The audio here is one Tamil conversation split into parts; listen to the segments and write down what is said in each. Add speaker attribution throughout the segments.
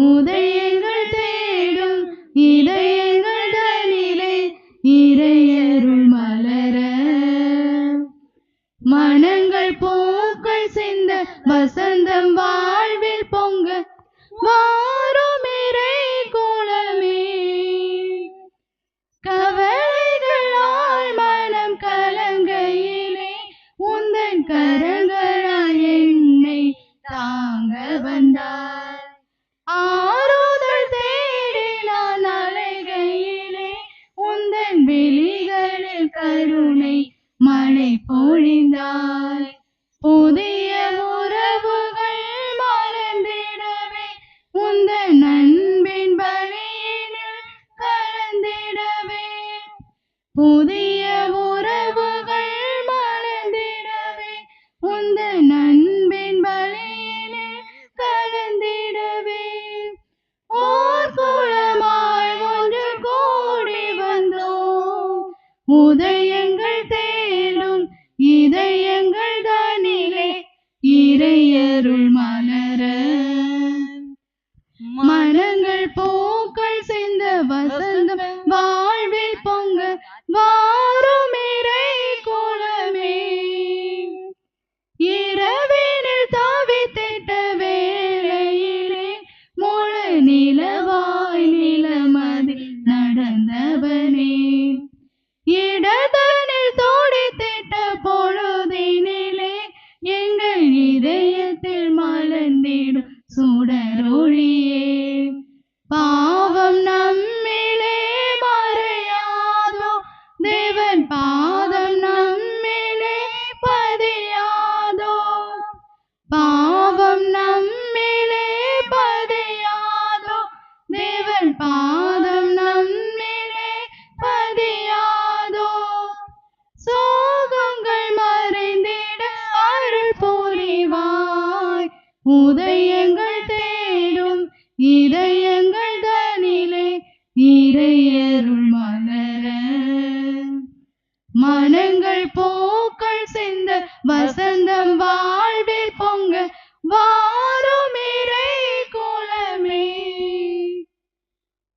Speaker 1: உதயங்கள் தேடும் இதயங்கள் தனிலே இறையருள் மலர மனங்கள் பூக்கள் சிந்த வசந்தம் வாழ்வில் பொங்க வாரும் இறை குலமே. கவலைகளால் மனம் கலங்கையிலே உந்தன் கரங்களால் என்னை தாங்க வந்தார். ஆறுதல் தேடி நான் அலைகையிலே உந்தன் விழிகளில் கருணை மழை பொழிந்தாய். புதிய உறவுகள் மலர்ந்திடவே உந்தன் அன்பின் பலியினில் கலந்திடவே. புதிய உறவுகள் மலர்ந்திடவே உந்தன் அன்பின் பலியினில் கலந்திடவே. ஓர் குலமாய் ஒன்று கூடி வந்தோம் உதயங்கள் தேடும் இதயங்கள் தனிலே இறையருள் மலர மனங்கள் பூக்கள் சிந்த வசந்தம் வாழ்வில் பொங்க வாரும் இறை குலமே. இரவினில் தவித்திட்ட வேளையிலே முழு நிலவாய் நிலமதில் நடந்தவனே. இடதனில் தோடித்திட்ட பொழுதினிலே எங்கள் இதயத்தில் மலர்ந்திடும் சுடரொளியே. பாவம் நம்மிலே மறையாதோ தேவன் பாதம் நம்மிலே பதியாதோ. பாவம் நம்மிலே பதியாதோ தேவன் பாதம் நம்மிலே பதியாதோ. சோகங்கள் மறைந்திட அருள் புரிவாய் உதயங்கள் தேடும் இதயங்கள் தனிலே இறையருள் மலர மனங்கள் பூக்கள் சிந்த வசந்தம் வாழ்வில் பொங்க வாரும் இறை குலமே.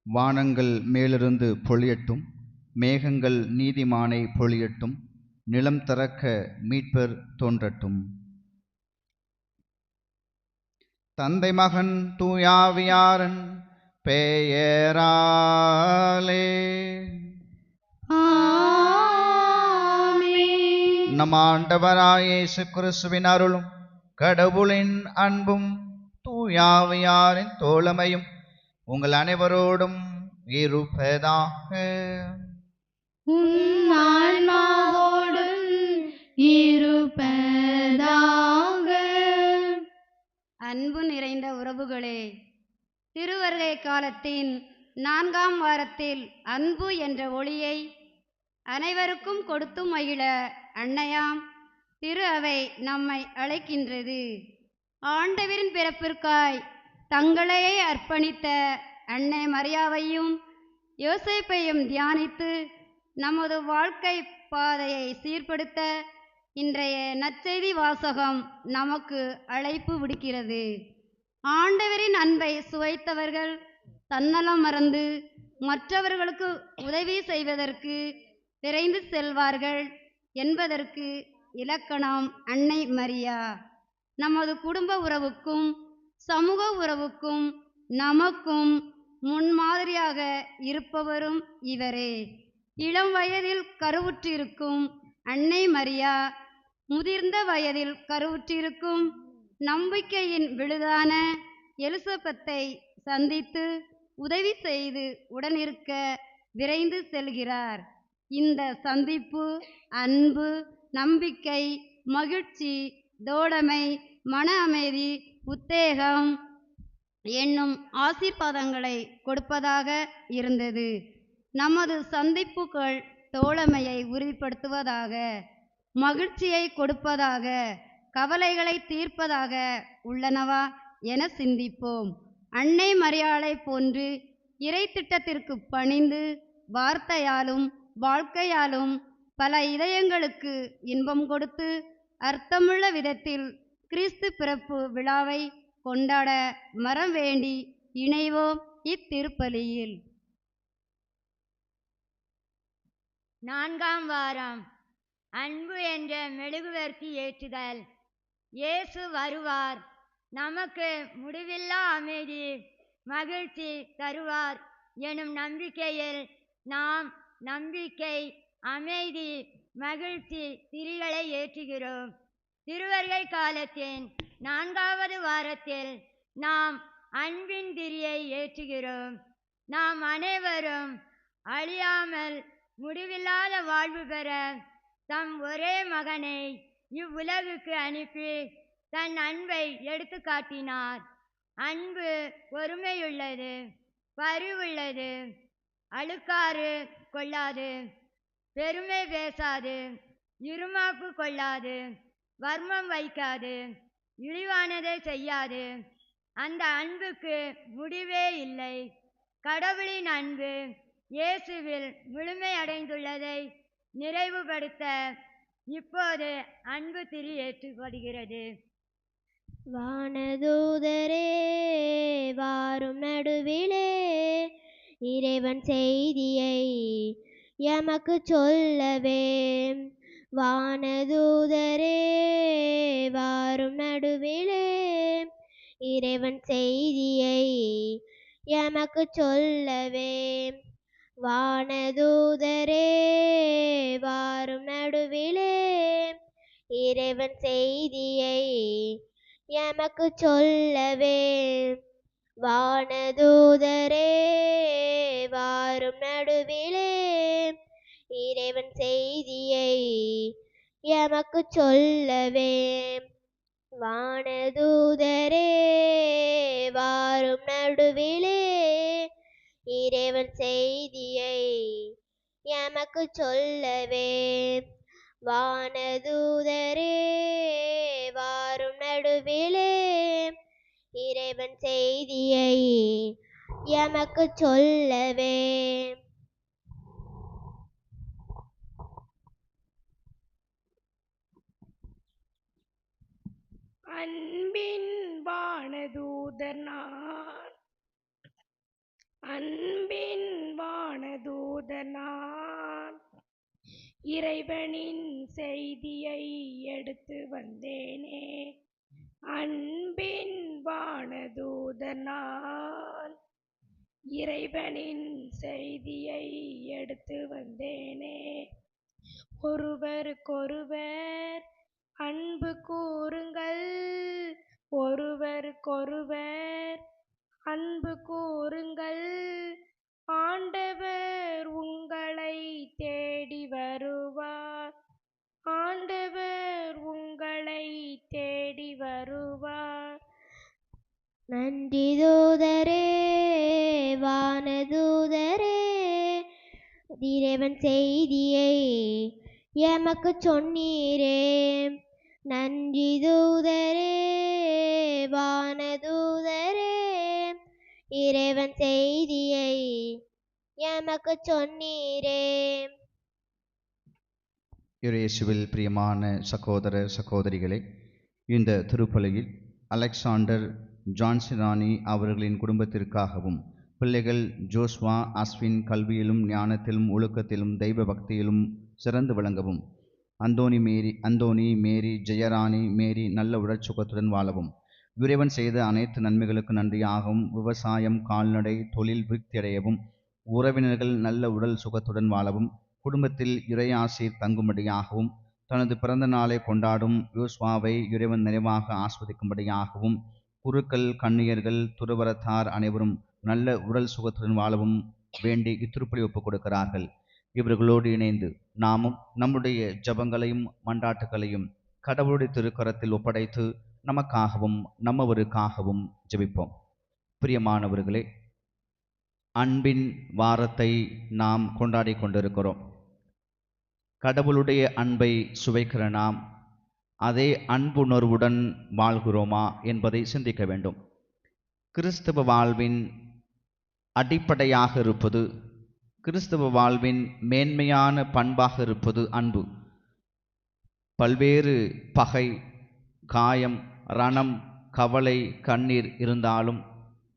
Speaker 2: வானங்கள் மேலிருந்து பொழியட்டும், மேகங்கள் நீதிமானை பொழியட்டும், நிலம் திறக்க மீட்பர் தோன்றட்டும். தந்தை மகன் தூயாவியாரன் பெயராலே.
Speaker 1: ஆமென்.
Speaker 2: நம் ஆண்டவராய் இயேசு கிறிஸ்துவின் அருளும் கடவுளின் அன்பும் தூயாவியாரின் தோழமையும் உங்கள் அனைவரோடும் இருப்பதாக.
Speaker 1: உன் ஆன்மாவோடும் இருப்பதாக.
Speaker 3: அன்பு நிறைந்த உறவுகளே, திருவருகை காலத்தின் 4ஆம் வாரத்தில் அன்பு என்ற ஒளியை அனைவருக்கும் கொடுத்து மகிழ அன்னையாம் திரு அவை நம்மை அழைக்கின்றது. ஆண்டவரின் பிறப்பிற்காய் தங்களையே அர்ப்பணித்த அன்னை மரியாவையும் யோசேப்பையும் தியானித்து நமது வாழ்க்கை பாதையை சீர்படுத்த இன்றைய நற்செய்தி வாசகம் நமக்கு அழைப்பு விடுக்கிறது. ஆண்டவரின் அன்பை சுவைத்தவர்கள் தன்னலம் மறந்து மற்றவர்களுக்கு உதவி செய்வதற்கு விரைந்து செல்வார்கள் என்பதற்கு இலக்கணம் அன்னை மரியா. நமது குடும்ப உறவுக்கும் சமூக உறவுக்கும் நமக்கும் முன்மாதிரியாக இருப்பவரும் இவரே. இளம் வயதில் கருவுற்றிருக்கும் அன்னை மரியா முதிர்ந்த வயதில் கருவுற்றிருக்கும் நம்பிக்கையின் விழுதான எலிசபெத்தை சந்தித்து உதவி செய்து உடனிருக்க விரைந்து செல்கிறார். இந்த சந்திப்பு அன்பு, நம்பிக்கை, மகிழ்ச்சி, தோழமை, மன அமைதி, உத்தேகம் என்னும் ஆசீர்வாதங்களை கொடுப்பதாக இருந்தது. நமது சந்திப்புகள் தோழமையை உறுதிப்படுத்துவதாக, மகிழ்ச்சியை கொடுப்பதாக, கவலைகளை தீர்ப்பதாக உள்ளனவா என சிந்திப்போம். அன்னை மரியாளை போன்று இறை திட்டத்திற்கு பணிந்து வார்த்தையாலும் வாழ்க்கையாலும் பல இதயங்களுக்கு இன்பம் கொடுத்து அர்த்தமுள்ள விதத்தில் கிறிஸ்து பிறப்பு விழாவை கொண்டாட மரம் வேண்டி இணைவோம் இத்திருப்பலியில்.
Speaker 4: 4ஆம் வாரம் அன்பு என்ற மெழுகுவர்த்தி ஏற்றுதல். இயேசு வருவார், நமக்கு முடிவில்லா அமைதி மகிழ்ச்சி தருவார் எனும் நம்பிக்கையில் நாம் நம்பிக்கை, அமைதி, மகிழ்ச்சி திரிகளை ஏற்றுகிறோம். திருவருகை காலத்தின் 4வது வாரத்தில் நாம் அன்பின் திரியை ஏற்றுகிறோம். நாம் அனைவரும் அழியாமல் முடிவில்லாத வாழ்வு பெற தம் ஒரே மகனை இவ்வுலகுக்கு அனுப்பி தன் அன்பை எடுத்து காட்டினார். அன்பு பொறுமையுள்ளது, பரிவுள்ளது, அழுக்காறு கொள்ளாது, பெருமை பேசாது, இருமாப்பு கொள்ளாது, வர்மம் வைக்காது, இழிவானதை செய்யாது. அந்த அன்புக்கு முடிவே இல்லை. கடவுளின் அன்பு இயேசுவில் முழுமையடைந்துள்ளதை நிறைவுபடுத்த இப்போது அன்பு திரி ஏற்றப்படுகிறது.
Speaker 5: வானதூதரே வாரும் நடுவிலே இறைவன் செய்தியை எமக்கு சொல்லவே. வானதூதரே வாரும் நடுவிலே இறைவன் செய்தியை எமக்கு சொல்லவே. வானதூதரே வாரும் நடுவிலே இறைவன் செய்தியை எமக்கு சொல்லவே. வானதூதரே வாரும் நடுவிலே இறைவன் செய்தியை எமக்கு சொல்லவே. வானதூதரே வாரும் நடுவிலே இறைவன் செய்தியை எமக்கு சொல்லவே. வானதூதரே வாரும் நடுவிலே இறைவன் செய்தியை எமக்கு சொல்லவே.
Speaker 6: அன்பின் வானதூதர் நான், அன்பின் வானதூதர் நான், இறைவனின் செய்தியை எடுத்து வந்தேனே. அன்பின் வானதூதர் நான், இறைவனின் செய்தியை எடுத்து வந்தேனே. ஒருவருக்கொருவர் அன்பு கூறுங்கள், ஒருவருக்கொருவர் அன்பு கூறுங்கள். ஆண்டவர் உங்களை தேடி வருவார், ஆண்டவர் உங்களை தேடி வருவார்.
Speaker 5: நன்றி தூதரே வானதூதரே இறைவன் செய்தியை எமக்கு சொன்னீரே. நன்றி தூதரே வானதூதரே இறைவன் செய்தியை எமக்கு சொன்னீரே.
Speaker 2: இயேசுவில் பிரியமான சகோதர சகோதரிகளே, இந்த திருப்பலியில் அலெக்சாண்டர் ஜான்சிராணி அவர்களின் குடும்பத்திற்காகவும், பிள்ளைகள் ஜோஸ்வா அஸ்வின் கல்வியிலும் ஞானத்திலும் ஒழுக்கத்திலும் தெய்வ பக்தியிலும் சிறந்து விளங்கவும், அந்தோனி மேரி ஜெயராணி மேரி நல்ல உடற்சுகத்துடன் வாழவும், இறைவன் செய்த அனைத்து நன்மைகளுக்கு நன்றியாகவும், விவசாயம் கால்நடை தொழில் விருத்தியடையவும், உறவினர்கள் நல்ல உடல் சுகத்துடன் வாழவும், குடும்பத்தில் இறையாசீர் தங்கும்படியாகவும், தனது பிறந்த நாளை கொண்டாடும் யோஸ்வாவை இறைவன் நிறைவாக ஆஸ்வதிக்கும்படியாகவும், குருக்கள் கன்னியர்கள் துறவரத்தார் அனைவரும் நல்ல உடல் சுகத்துடன் வாழவும் வேண்டி இத்திருப்பலி ஒப்புக் கொடுக்கிறார்கள். இவர்களோடு இணைந்து நாமும் நம்முடைய ஜபங்களையும் மன்றாட்டுகளையும் கடவுளுடைய திருக்கரத்தில் ஒப்படைத்து நமக்காகவும் நம்மவருக்காகவும் ஜெபிப்போம். பிரியமானவர்களே, அன்பின் வாரத்தை நாம் கொண்டாடி கொண்டிருக்கிறோம். கடவுளுடைய அன்பை சுவைக்கிற நாம் அதே அன்புணர்வுடன் வாழ்கிறோமா என்பதை சிந்திக்க வேண்டும். கிறிஸ்தவ வாழ்வின் அடிப்படையாக இருப்பது, கிறிஸ்தவ வாழ்வின் மேன்மையான பண்பாக இருப்பது அன்பு. பல்வேறு பகை, காயம், ரணம், கவலை, கண்ணீர் இருந்தாலும்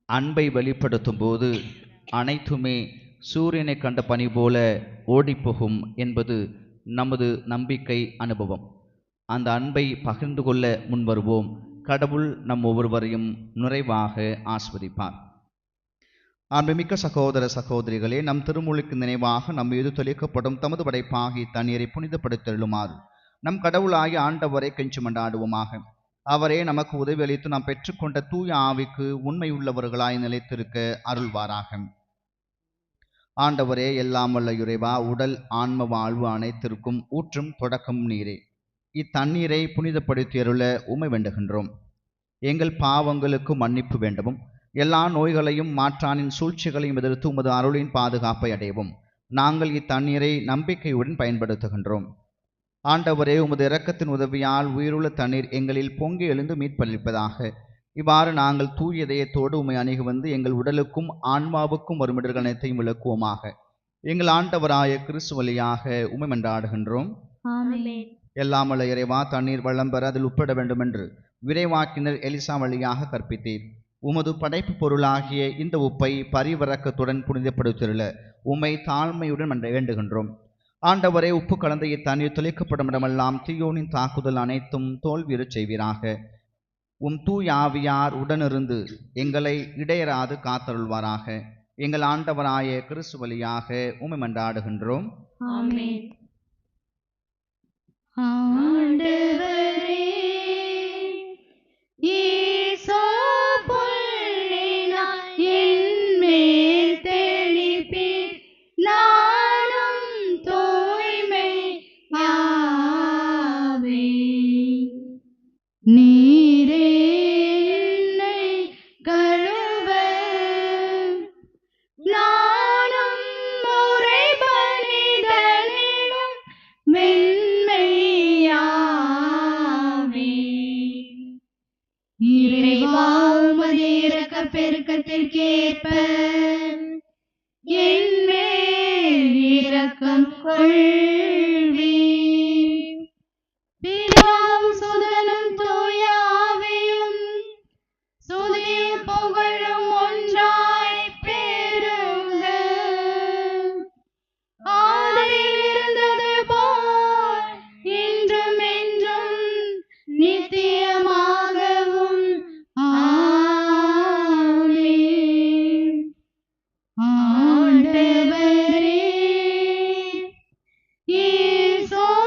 Speaker 2: அன்பை வெளிப்படுத்தும் போது அனைத்துமே சூரியனை கண்ட பனி போல ஓடிப்போகும் என்பது நமது நம்பிக்கை அனுபவம். அந்த அன்பை பகிர்ந்து கொள்ள முன்வருவோம். கடவுள் நம் ஒவ்வொருவரையும் நிறைவாக ஆஸ்வதிப்பார். அன்புமிக்க சகோதர சகோதரிகளே, நம் திருமொழிக்கு நினைவாக நம் மீது தெளிக்கப்படும் தமது படைப்பாகி தண்ணீரை புனிதப்படுத்தெழுமாறு நம் கடவுளாகி ஆண்டவரை கெஞ்சி மண்டாடுவோமாக. அவரே நமக்கு உதவி அளித்து நாம் பெற்றுக்கொண்ட தூய ஆவிக்கு உண்மையுள்ளவர்களாய் நிலைத்திருக்க அருள்வாராக. ஆண்டவரே, எல்லாம் வல்ல இறைவா, உடல் ஆன்ம வாழ்வு அனைத்திற்கும் ஊற்றும் தொடக்கம் நீரே. இத்தண்ணீரை புனிதப்படுத்தியருள உம்மை வேண்டுகின்றோம். எங்கள் பாவங்களுக்கு மன்னிப்பு வேண்டவும், எல்லா நோய்களையும் மாற்றானின் சூழ்ச்சிகளையும் எதிர்த்து உமது அருளின் பாதுகாப்பை அடையவும் நாங்கள் இத்தண்ணீரை நம்பிக்கையுடன் பயன்படுத்துகின்றோம். ஆண்டவரே, உமது இரக்கத்தின் உதவியால் உயிருள்ள தண்ணீர் எங்களில் பொங்கி எழுந்து மீட்பளிப்பதாக. இவ்வாறு நாங்கள் தூய இதயத்தோடு உம்மை அணுகி வந்து எங்கள் உடலுக்கும் ஆன்மாவுக்கும் வரும் இடர்கள் அனைத்தையும் விளக்குவோமாக. எங்கள் ஆண்டவராய கிறிஸ்து வழியாக உம்மை மன்றாடுகின்றோம்.
Speaker 1: ஆமென்.
Speaker 2: எல்லாம் வல்ல இறைவா, தண்ணீர் வளம் பெற அதில் உட்பட வேண்டும் என்று விரைவாக்கினர் எலிசா வழியாக கற்பித்தீர். உமது படைப்பு பொருளாகிய இந்த உப்பை பரிவரக்கத்துடன் புனிதப்படுத்தியுள்ள உம்மை தாழ்மையுடன் வேண்டுகின்றோம். ஆண்டவரே, உப்பு கலந்த இத்தண்ணீர் தெளிக்கப்படும் இடமெல்லாம் தீயோனின் தாக்குதல் அனைத்தும் தோல்வியுறச் செய்வீராக. உம் தூய ஆவியார் உடனிருந்து எங்களை இடையராது காத்தருள்வாராக. எங்கள் ஆண்டவராய கிறிஸ்து வழியாக உம்மை மன்றாடுகின்றோம்.
Speaker 1: ஆமென். ஆண்டவரே, ஈசோப்புள்ளினாய் என்மேல் தெளிப்பீர், நானும் தூய்மையாவேன். நீரே என்னை கழுவ, நானும் முறைபணிதலிலும் வெண்மையாவேன். இறைவா, உமது இரக்கப் பெருக்கத்திற்கேற்ப என்மேல் இரக்கம் கொள்வீர். பிதாவும் சுதனும் தூய ஆவியும் துதியும் புகழும் ஒன்றாய் பெருக. ஆதியில் இருந்தது போல் இன்றும் என்றும் நித்தியமாகவும் ஆமென். ஆண்டவரே, ஈசோப்புள்ளினாய்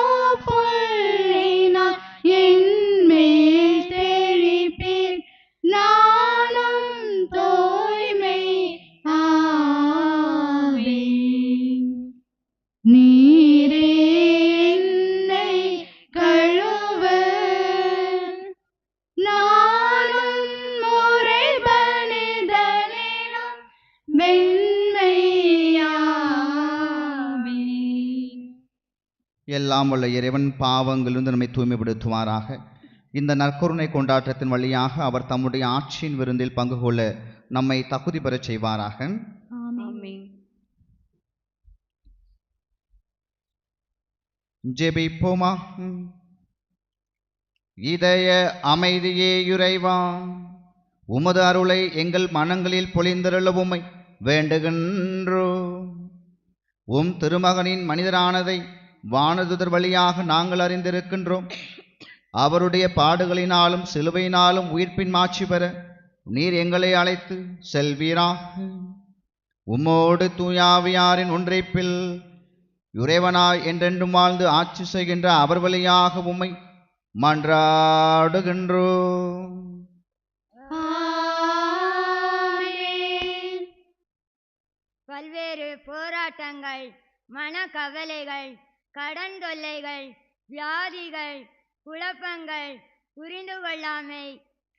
Speaker 1: என்மேல் தெளிப்பீர், நானும் தூய்மையாவேன். நீரே என்னை கழுவ, நானும் முறைபணிதலிலும் வெண்மையாவேன்.
Speaker 2: எல்லாம் வல்ல இறைவன் பாவங்களிலிருந்து நம்மை தூய்மைப்படுத்துவாராக. இந்த நற்கருணை கொண்டாட்டத்தின் வழியாக அவர் தம்முடைய ஆட்சியின் விருந்தில் பங்கு கொள்ள நம்மை தகுதி பெறச் செய்வாராக.
Speaker 1: ஆமென்.
Speaker 2: ஜெபிப்போமா. இதய அமைதியே இறைவா, உமது அருளை எங்கள் மனங்களில் பொழிந்தருள உம்மை வேண்டுகின்றோம். உம் திருமகனின் மனிதரானதை வானதுதர் வழியாக நாங்கள் அறிந்திருக்கின்றோம். அவருடைய பாடுகளினாலும் சிலுவையினாலும் உயிர்ப்பின் மாட்சி பெற நீர் எங்களை அழைத்து செல்வீராக. உம்மோடு தூயாவியாரின் ஒன்றைப்பில் இறைவனாய் என்றென்றும் வாழ்ந்து ஆட்சி செய்கின்ற அவர் வழியாக உம்மை மன்றாடுகின்றோம்.
Speaker 1: ஆமென்.
Speaker 4: பல்வேறு போராட்டங்கள், மனக்கவலைகள், கடன் தொல்லைகள், வியாதிகள், குழப்பங்கள், புரிந்து கொள்ளாமை,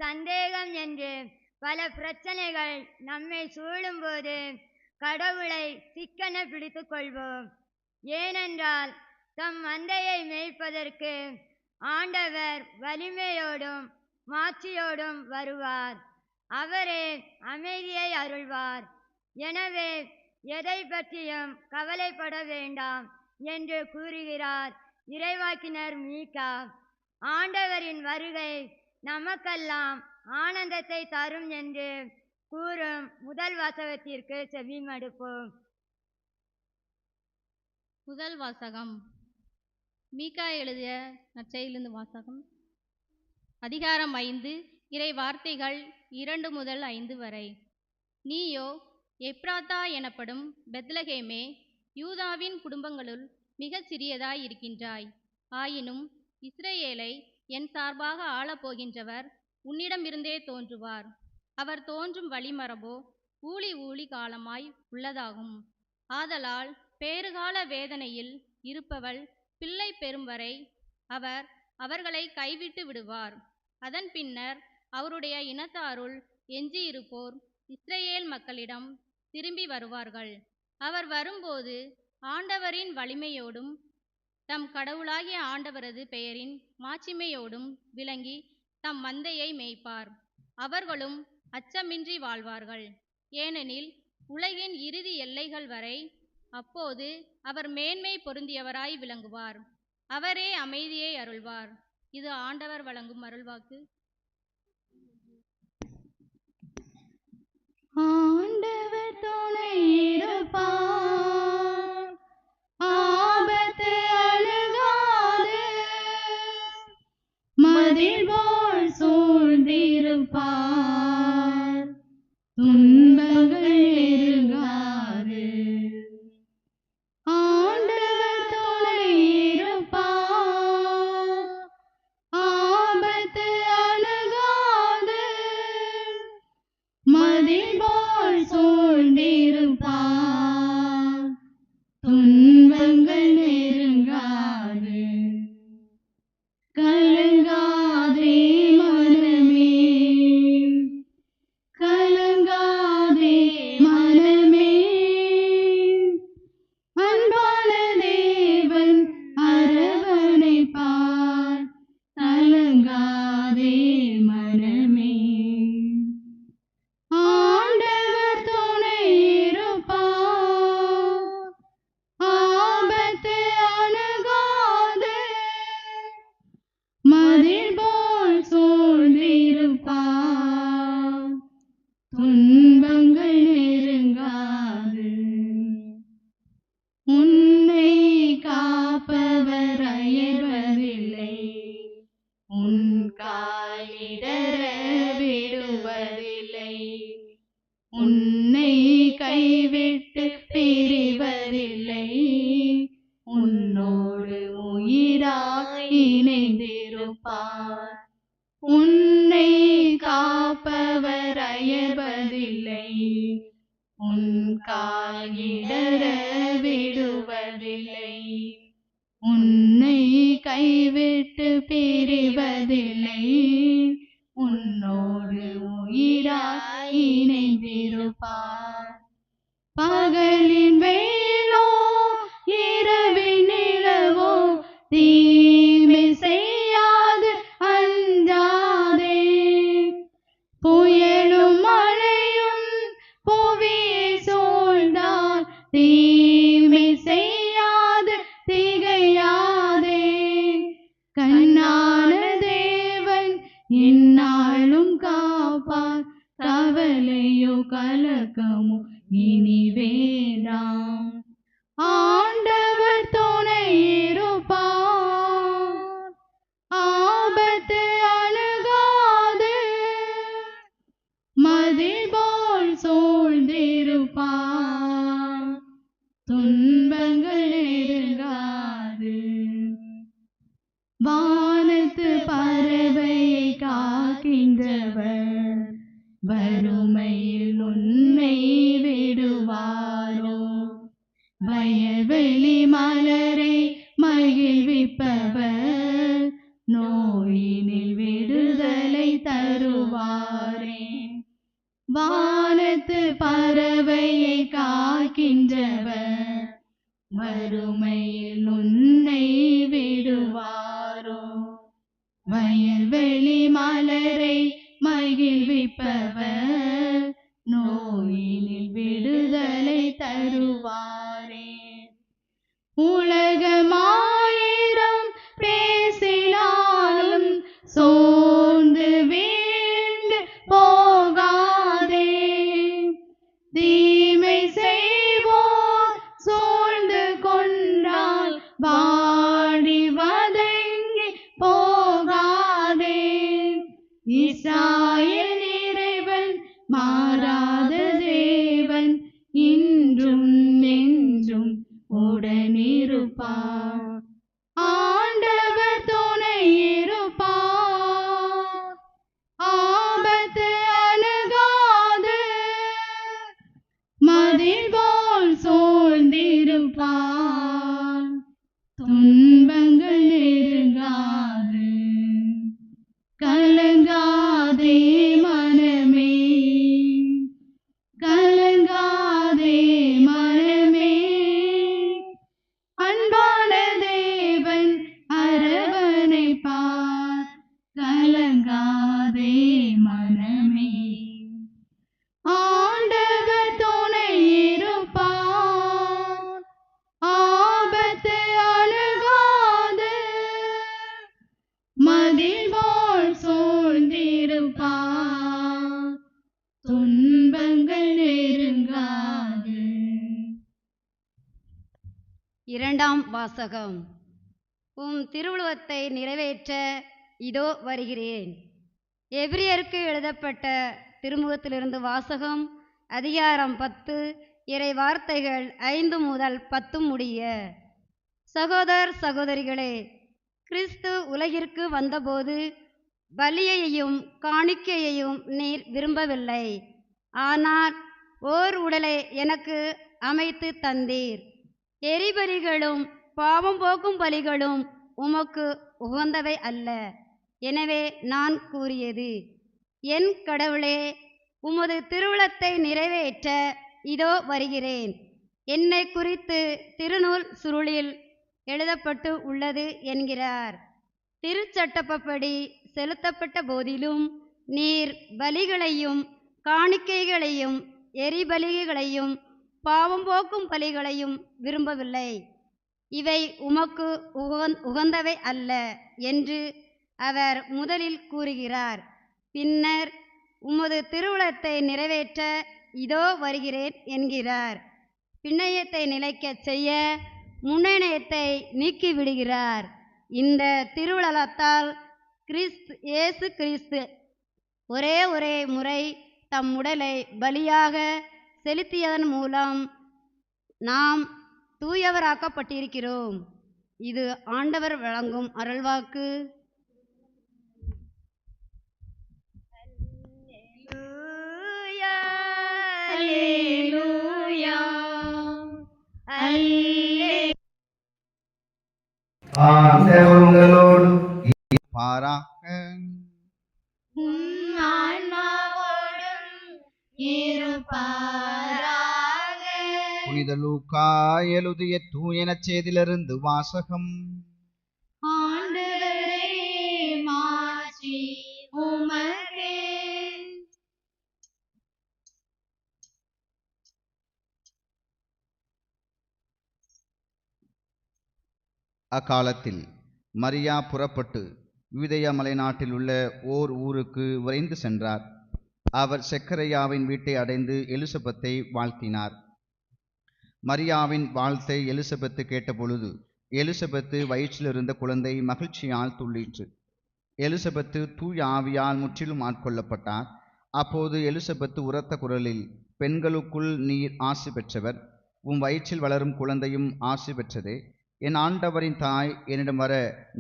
Speaker 4: சந்தேகம் என்று பல பிரச்சனைகள் நம்மை சூழும்போது கடவுளை சிக்கன பிடித்து கொள்வோம். ஏனென்றால் தம் மந்தையை மேய்ப்பதற்கு ஆண்டவர் வலிமையோடும் மாட்சியோடும் வருவார். அவரே அமைதியை அருள்வார். எனவே எதை பற்றியும் கவலைப்பட வேண்டாம் என்று கூறுகிறார் இறைவாக்கினர் மீகா. ஆண்டவரின் வருகை நமக்கெல்லாம் ஆனந்தத்தை தரும் என்று கூறும் முதல் வாசகத்திற்கு செவிமடுப்போம்.
Speaker 7: முதல் வாசகம் மீகா எழுதிய நற்செய்தியிலிருந்து வாசகம். அதிகாரம் 5, இறை வார்த்தைகள் 2 முதல் 5 வரை. நீயோ எப்ராத்தா எனப்படும் பெத்லகேமே, யூதாவின் குடும்பங்களுள் மிகச் சிறியதாய் இருக்கின்றாய். ஆயினும் இஸ்ரேலை என் சார்பாக ஆளப்போகின்றவர் உன்னிடமிருந்தே தோன்றுவார். அவர் தோன்றும் வழிமரபோ ஊழி காலமாய் உள்ளதாகும். ஆதலால் பேறுகால வேதனையில் இருப்பவள் பிள்ளை பெறும் வரை அவர் அவர்களை கைவிட்டு விடுவார். அதன் பின்னர் அவருடைய இனத்தாருள் எஞ்சியிருப்போர் இஸ்ரேல் மக்களிடம் திரும்பி வருவார்கள். அவர் வரும்போது ஆண்டவரின் வலிமையோடும் தம் கடவுளாகிய ஆண்டவரது பெயரின் மாட்சிமையோடும் விளங்கி தம் மந்தையை மேய்ப்பார். அவர்களும் அச்சமின்றி வாழ்வார்கள். ஏனெனில் உலகின் இறுதி எல்லைகள் வரை அப்போது அவர் மேன்மை பொருந்தியவராய் விளங்குவார். அவரே அமைதியை அருள்வார். இது ஆண்டவர் வழங்கும் அருள்வாக்கு.
Speaker 1: ஆண்டவர் துணை இருப்பார், ஆபத்து அணுகாது. மதில் போல் சூழ்ந்திருப்பார், துன்பங்கள் நெருங்காது. ஆண்டவர் துணை இருப்பார், ஆபத்து அணுகாது. மதில் போல் சூழ்ந்திருப்பார், துன்பங்கள் நெருங்காது. கலங்காதே மனமே, கலங்காதே மனமே, அன்பான தேவன் அரவணைப்பார். கலங்காதே மனமே, ஆண்டவர் துணை இருப்பார், ஆபத்து அணுகாது. மதில் போல் சூழ்ந்திருப்பார், துன்பங்கள் நெருங்காது. உன்னை காப்பவர் அயர்வதில்லை, உன் கால் இடற விடுவதில்லை. உன்னை கைவிட்டு பிரிவதில்லை, உன்னோடு உயிராய் இணைந்திருப்பார். உன்னை காப்பவர் அயர்வதில்லை, உன் கால் இடற விடுவதில்லை. உன்னை கைவிட்டு பிரிவதில்லை, உன்னோடு உயிராய் இணைந்திருப்பார். பகலின் வெயிலோ இரவின் நிலவோ தீமை செய்யாது அஞ்சாதே. புயலும் மழையும் புவியை சூழ்ந்தால் தீமை செய்யாது திகையாதே. கண்ணான தேவன் எந்நாளும் காப்பார், கவலையோ கலக்கமோ இனி வேண்டாம். ஆண்டவர் துணை இருப்பார், ஆபத்து அணுகாது. மதில் போல் சூழ்ந்திருப்பார், துன்பங்கள் நெருங்காது. வானத்து பறவையை காக்கின்றவர் வறுமையில் உன்னை விடுவாரோ. வயல்வெளி மலரை மகிழ்விப்பவர் நோயினில் விடுதலை தருவாரே. வானத்து பறவையை காக்கின்றவர் வறுமையில் உன்னை விடுவாரோ. வயல்வெளி மலரை மகிழ்விப்பவர் நோயினில் விடுதலை தருவாரே. உலகமாயிரம் பேசினாலும் சோர்ந்து வீழ்ந்து போகாதே. தீமை செய்வோர் சூழ்ந்து கொண்டால் வாடி வதங்கி போகாதே. இஸ்ராயேல் இறைவன் மாறாத தேவன், இன்றும் என்றும் உடனிருப்பார். ஆண்டவர் துணை இருப்பார், ஆபத்து அணுகாது. மதில் போல் சூழ்ந்திருப்பார், துன்பங்கள் நெருங்காது. கலங்காதே மனமே, கலங்காதே மனமே, அன்பான தேவன் அரவணைப்பார். கலங்காதே மனமே, ஆண்டவர் துணை இருப்பார், ஆபத்து அணுகாது. மதில் போல் சூழ்ந்திருப்பார், துன்பங்கள் நெருங்காது.
Speaker 3: இரண்டாம் வாசகம். உம் திருவுளத்தை நிறைவேற்ற இதோ வருகிறேன். எபிரியருக்கு எழுதப்பட்ட திருமுகத்திலிருந்து வாசகம். அதிகாரம் 10, இறை வார்த்தைகள் 5 முதல் 10 முடிய. சகோதர் சகோதரிகளே, கிறிஸ்து உலகிற்கு வந்தபோது பலியையும் காணிக்கையையும் நீர் விரும்பவில்லை, ஆனால் ஓர் உடலை எனக்கு அமைத்து தந்தீர். எரிபலிகளும் பாவம் போக்கும் பலிகளும் உமக்கு உகந்தவை அல்ல. எனவே நான் கூறியது, என் கடவுளே, உமது திருவுளத்தை நிறைவேற்ற இதோ வருகிறேன். என்னை குறித்து திருநூல் சுருளில் எழுதப்பட்டு உள்ளது என்கிறார். திருச்சட்டப்படி செலுத்தப்பட்ட போதிலும் நீர் பலிகளையும் காணிக்கைகளையும் எரிபலிகளையும் பாவம் போக்கும் பலிகளையும் விரும்பவில்லை. இவை உமக்கு உகந்தவை அல்ல என்று அவர் முதலில் கூறுகிறார். பின்னர் உமது திருவுளத்தை நிறைவேற்ற இதோ வருகிறேன் என்கிறார். பிணையத்தை நிலைக்கச் செய்ய முன்னிணையத்தை நீக்கிவிடுகிறார். இந்த திருவுளத்தால் இயேசு கிறிஸ்து ஒரே முறை தம் உடலை பலியாக செலுத்தியதன் மூலம் நாம் தூயவராக்கப்பட்டிருக்கிறோம். இது ஆண்டவர் வழங்கும் அருள்வாக்கு.
Speaker 2: ஆண்டவங்களோடு பாராக.
Speaker 1: ஆன்மாவோடும் இருப்பாராக.
Speaker 2: புனித லூக்கா எழுதிய தூய நற்செய்தியிலிருந்து வாசகம்.
Speaker 1: ஆண்டவரே, மாட்சி உமக்கே.
Speaker 2: அக்காலத்தில் மரியா புறப்பட்டு யூதேயா மலைநாட்டில் உள்ள ஓர் ஊருக்கு விரைந்து சென்றார். அவர் செக்கரையாவின் வீட்டை அடைந்து எலிசபெத்தை வாழ்த்தினார். மரியாவின் வாழ்த்தை எலிசபெத்து கேட்டபொழுது எலிசபெத்து வயிற்றிலிருந்த குழந்தை மகிழ்ச்சியால் துள்ளிற்று. எலிசபெத்து தூய ஆவியால் முற்றிலும் ஆட்கொள்ளப்பட்டார். அப்போது எலிசபெத்து உரத்த குரலில், பெண்களுக்குள் நீர் ஆசி பெற்றவர், உம் வயிற்றில் வளரும் குழந்தையும் ஆசி பெற்றதே. என் ஆண்டவரின் தாய், என்னிடம் வர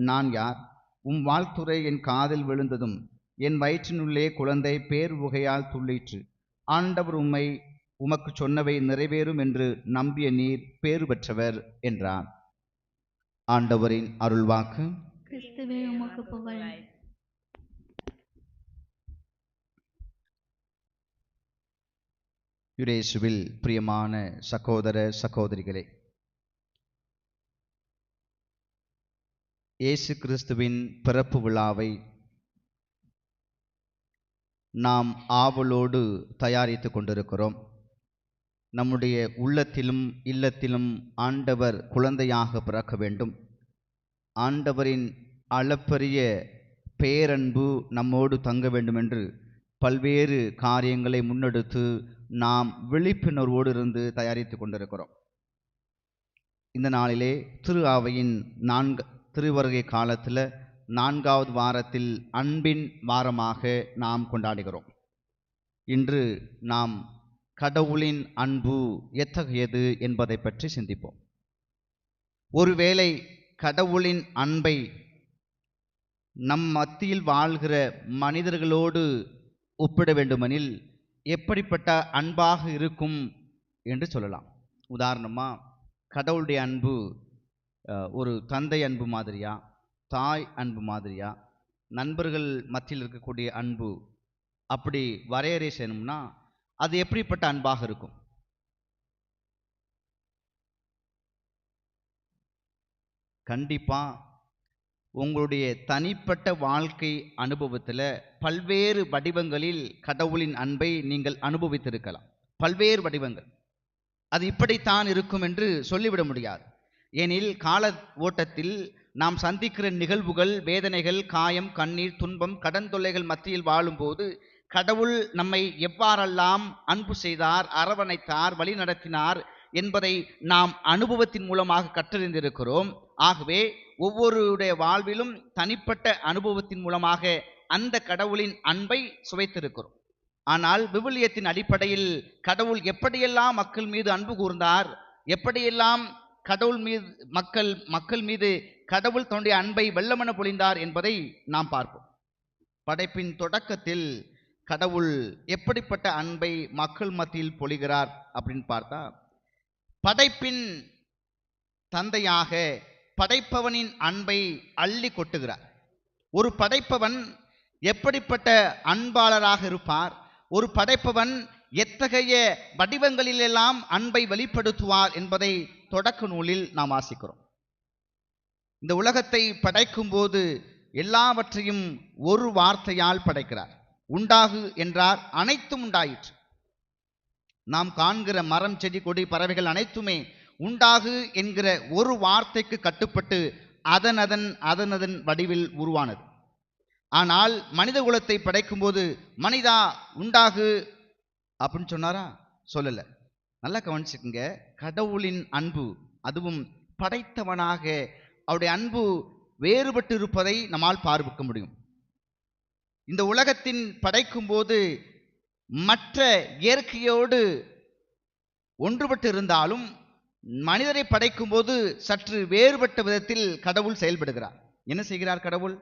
Speaker 2: நான் யார்? உம் வாழ்த்துரை என் காதில் விழுந்ததும் என் வயிற்றினுள்ளே குழந்தை பேருவகையால் துள்ளிற்று. ஆண்டவர் உமக்கு சொன்னவை நிறைவேறும் என்று நம்பிய நீர் பேறு பெற்றவர் என்றார். ஆண்டவரின் அருள்வாக்கு.
Speaker 1: கிறிஸ்துவே, உமக்கு புகழ்.
Speaker 2: யுரேசுவில் பிரியமான சகோதர சகோதரிகளே, இயேசு கிறிஸ்துவின் பிறப்பு விழாவை நாம் ஆவலோடு தயாரித்து கொண்டிருக்கிறோம். நம்முடைய உள்ளத்திலும் இல்லத்திலும் ஆண்டவர் குழந்தையாக பிறக்க வேண்டும். ஆண்டவரின் அளப்பரிய பேரன்பு நம்மோடு தங்க வேண்டும் என்று பல்வேறு காரியங்களை முன்னெடுத்து நாம் விழிப்புணர்வோடு இருந்து தயாரித்து கொண்டிருக்கிறோம். இந்த நாளிலே திரு அவையின் திருவருகை காலத்தில் 4வது வாரத்தில் அன்பின் வாரமாக நாம் கொண்டாடுகிறோம். இன்று நாம் கடவுளின் அன்பு எத்தகையது என்பதை பற்றி சிந்திப்போம். ஒருவேளை கடவுளின் அன்பை நம் மத்தியில் வாழ்கிற மனிதர்களோடு ஒப்பிட வேண்டுமெனில் எப்படிப்பட்ட அன்பாக இருக்கும் என்று சொல்லலாம். உதாரணமாக, கடவுளுடைய அன்பு ஒரு தந்தை அன்பு மாதிரியா, தாய் அன்பு மாதிரியா, நண்பர்கள் மத்தியில் இருக்கக்கூடிய அன்பு, அப்படி வரையறை செய்யணும்னா அது எப்படிப்பட்ட அன்பாக இருக்கும்? கண்டிப்பா உங்களுடைய தனிப்பட்ட வாழ்க்கை அனுபவத்தில் பல்வேறு வடிவங்களில் கடவுளின் அன்பை நீங்கள் அனுபவித்திருக்கலாம். பல்வேறு வடிவங்கள். அது இப்படித்தான் இருக்கும் என்று சொல்லிவிட முடியாது. ஏனில் கால ஓட்டத்தில் நாம் சந்திக்கிற நிகழ்வுகள், வேதனைகள், காயம், கண்ணீர், துன்பம், கடன் தொல்லைகள் மத்தியில் வாழும்போது கடவுள் நம்மை எவ்வாறெல்லாம் அன்பு செய்தார், அரவணைத்தார், வழி நடத்தினார் என்பதை நாம் அனுபவத்தின் மூலமாக கற்றறிந்திருக்கிறோம். ஆகவே ஒவ்வொருடைய வாழ்விலும் தனிப்பட்ட அனுபவத்தின் மூலமாக அந்த கடவுளின் அன்பை சுவைத்திருக்கிறோம். ஆனால் விவிலியத்தின் அடிப்படையில் கடவுள் எப்படியெல்லாம் மக்கள் மீது அன்பு கூர்ந்தார், எப்படியெல்லாம் கடவுள் மீது மக்கள் மீது கடவுள் தன்னுடைய அன்பை வெள்ளமென பொழிந்தார் என்பதை நாம் பார்ப்போம். படைப்பின் தொடக்கத்தில் கடவுள் எப்படிப்பட்ட அன்பை மக்கள் மத்தியில் பொழிகிறார் அப்படின்னு பார்த்தா, படைப்பின் தந்தையாக படைப்பவனின் அன்பை அள்ளி கொட்டுகிறார். ஒரு படைப்பவன் எப்படிப்பட்ட அன்பாளராக இருப்பார், ஒரு படைப்பவன் எத்தகைய வடிவங்களிலெல்லாம் அன்பை வெளிப்படுத்துவார் என்பதை தொடக்க நூலில் நாம் வாசிக்கிறோம். இந்த உலகத்தை படைக்கும் போது எல்லாவற்றையும் ஒரு வார்த்தையால் படைக்கிறார். உண்டாகு என்றார், அனைத்தும் உண்டாயிற்று. நாம் காண்கிற மரம், செடி, கொடி, பறவைகள் அனைத்துமே உண்டாகு என்கிற ஒரு வார்த்தைக்கு கட்டுப்பட்டு அதனதன் வடிவில் உருவானது. ஆனால் மனித குலத்தை படைக்கும் போது மனிதா உண்டாகு அப்படின்னு சொன்னாரா? சொல்லல. நல்லா கவனிச்சுக்குங்க. கடவுளின் அன்பு, அதுவும் படைத்தவனாக அவருடைய அன்பு வேறுபட்டு இருப்பதை நம்மால் பார்க்க முடியும். இந்த உலகத்தின் படைக்கும் போது மற்ற இயற்கையோடு ஒன்றுபட்டு இருந்தாலும் மனிதரை படைக்கும் போது சற்று வேறுபட்ட விதத்தில் கடவுள் செயல்படுகிறார். என்ன செய்கிறார் கடவுள்?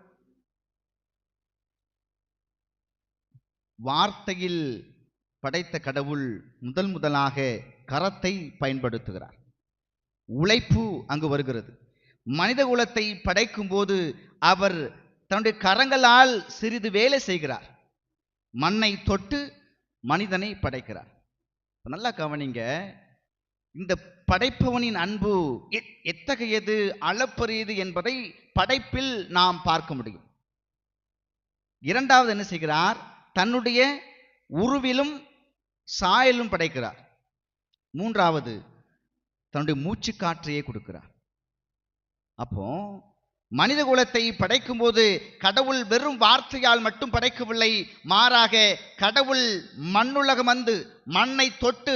Speaker 2: வார்த்தையில் படைத்த கடவுள் முதலாக கரத்தை பயன்படுத்துகிறார். உழைப்பு அங்கு வருகிறது. மனித குலத்தை படைக்கும் போது அவர் தன்னுடைய கரங்களால் சிறிது வேலை செய்கிறார். மண்ணை தொட்டு மனிதனை படைக்கிறார். நல்லா கவனிங்க. இந்த படைப்பவனின் அன்பு எத்தகையது, அளப்பரியது என்பதை படைப்பில் நாம் பார்க்க முடியும். இரண்டாவது என்ன செய்கிறார்? தன்னுடைய உருவிலும் சாயலும் படைக்கிறார். மூன்றாவது தன்னுடைய மூச்சு காற்றையே கொடுக்கிறார். அப்போ மனித குலத்தை படைக்கும் போது கடவுள் வெறும் வார்த்தையால் மட்டும் படைக்கவில்லை, மாறாக கடவுள் மண்ணுலகம் வந்து மண்ணை தொட்டு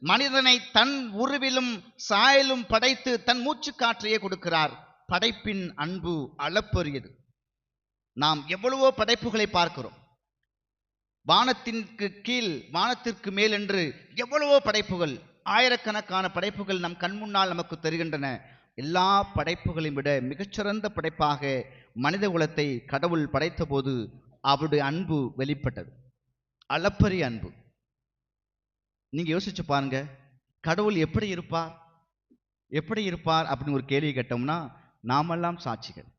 Speaker 2: மனிதனை தன் உருவிலும் சாயலும் படைத்து தன் மூச்சு காற்றையே கொடுக்கிறார். படைப்பின் அன்பு அளப்பரியது. நாம் எவ்வளவோ படைப்புகளை பார்க்கிறோம். வானத்திற்கு கீழ், வானத்திற்கு மேல் என்று எவ்வளவோ படைப்புகள், ஆயிரக்கணக்கான படைப்புகள் நம் கண் முன்னால் நமக்கு தெரிகின்றன. எல்லா படைப்புகளையும் விட மிகச்சிறந்த படைப்பாக மனித குலத்தை கடவுள் படைத்த போது அவருடைய அன்பு வெளிப்பட்டது. அளப்பரிய அன்பு. நீங்க யோசிச்சு பாருங்க, கடவுள் எப்படி இருப்பார், எப்படி இருப்பார் அப்படின்னு ஒரு கேள்வி கேட்டோம்னா நாமெல்லாம் சாட்சிகள்.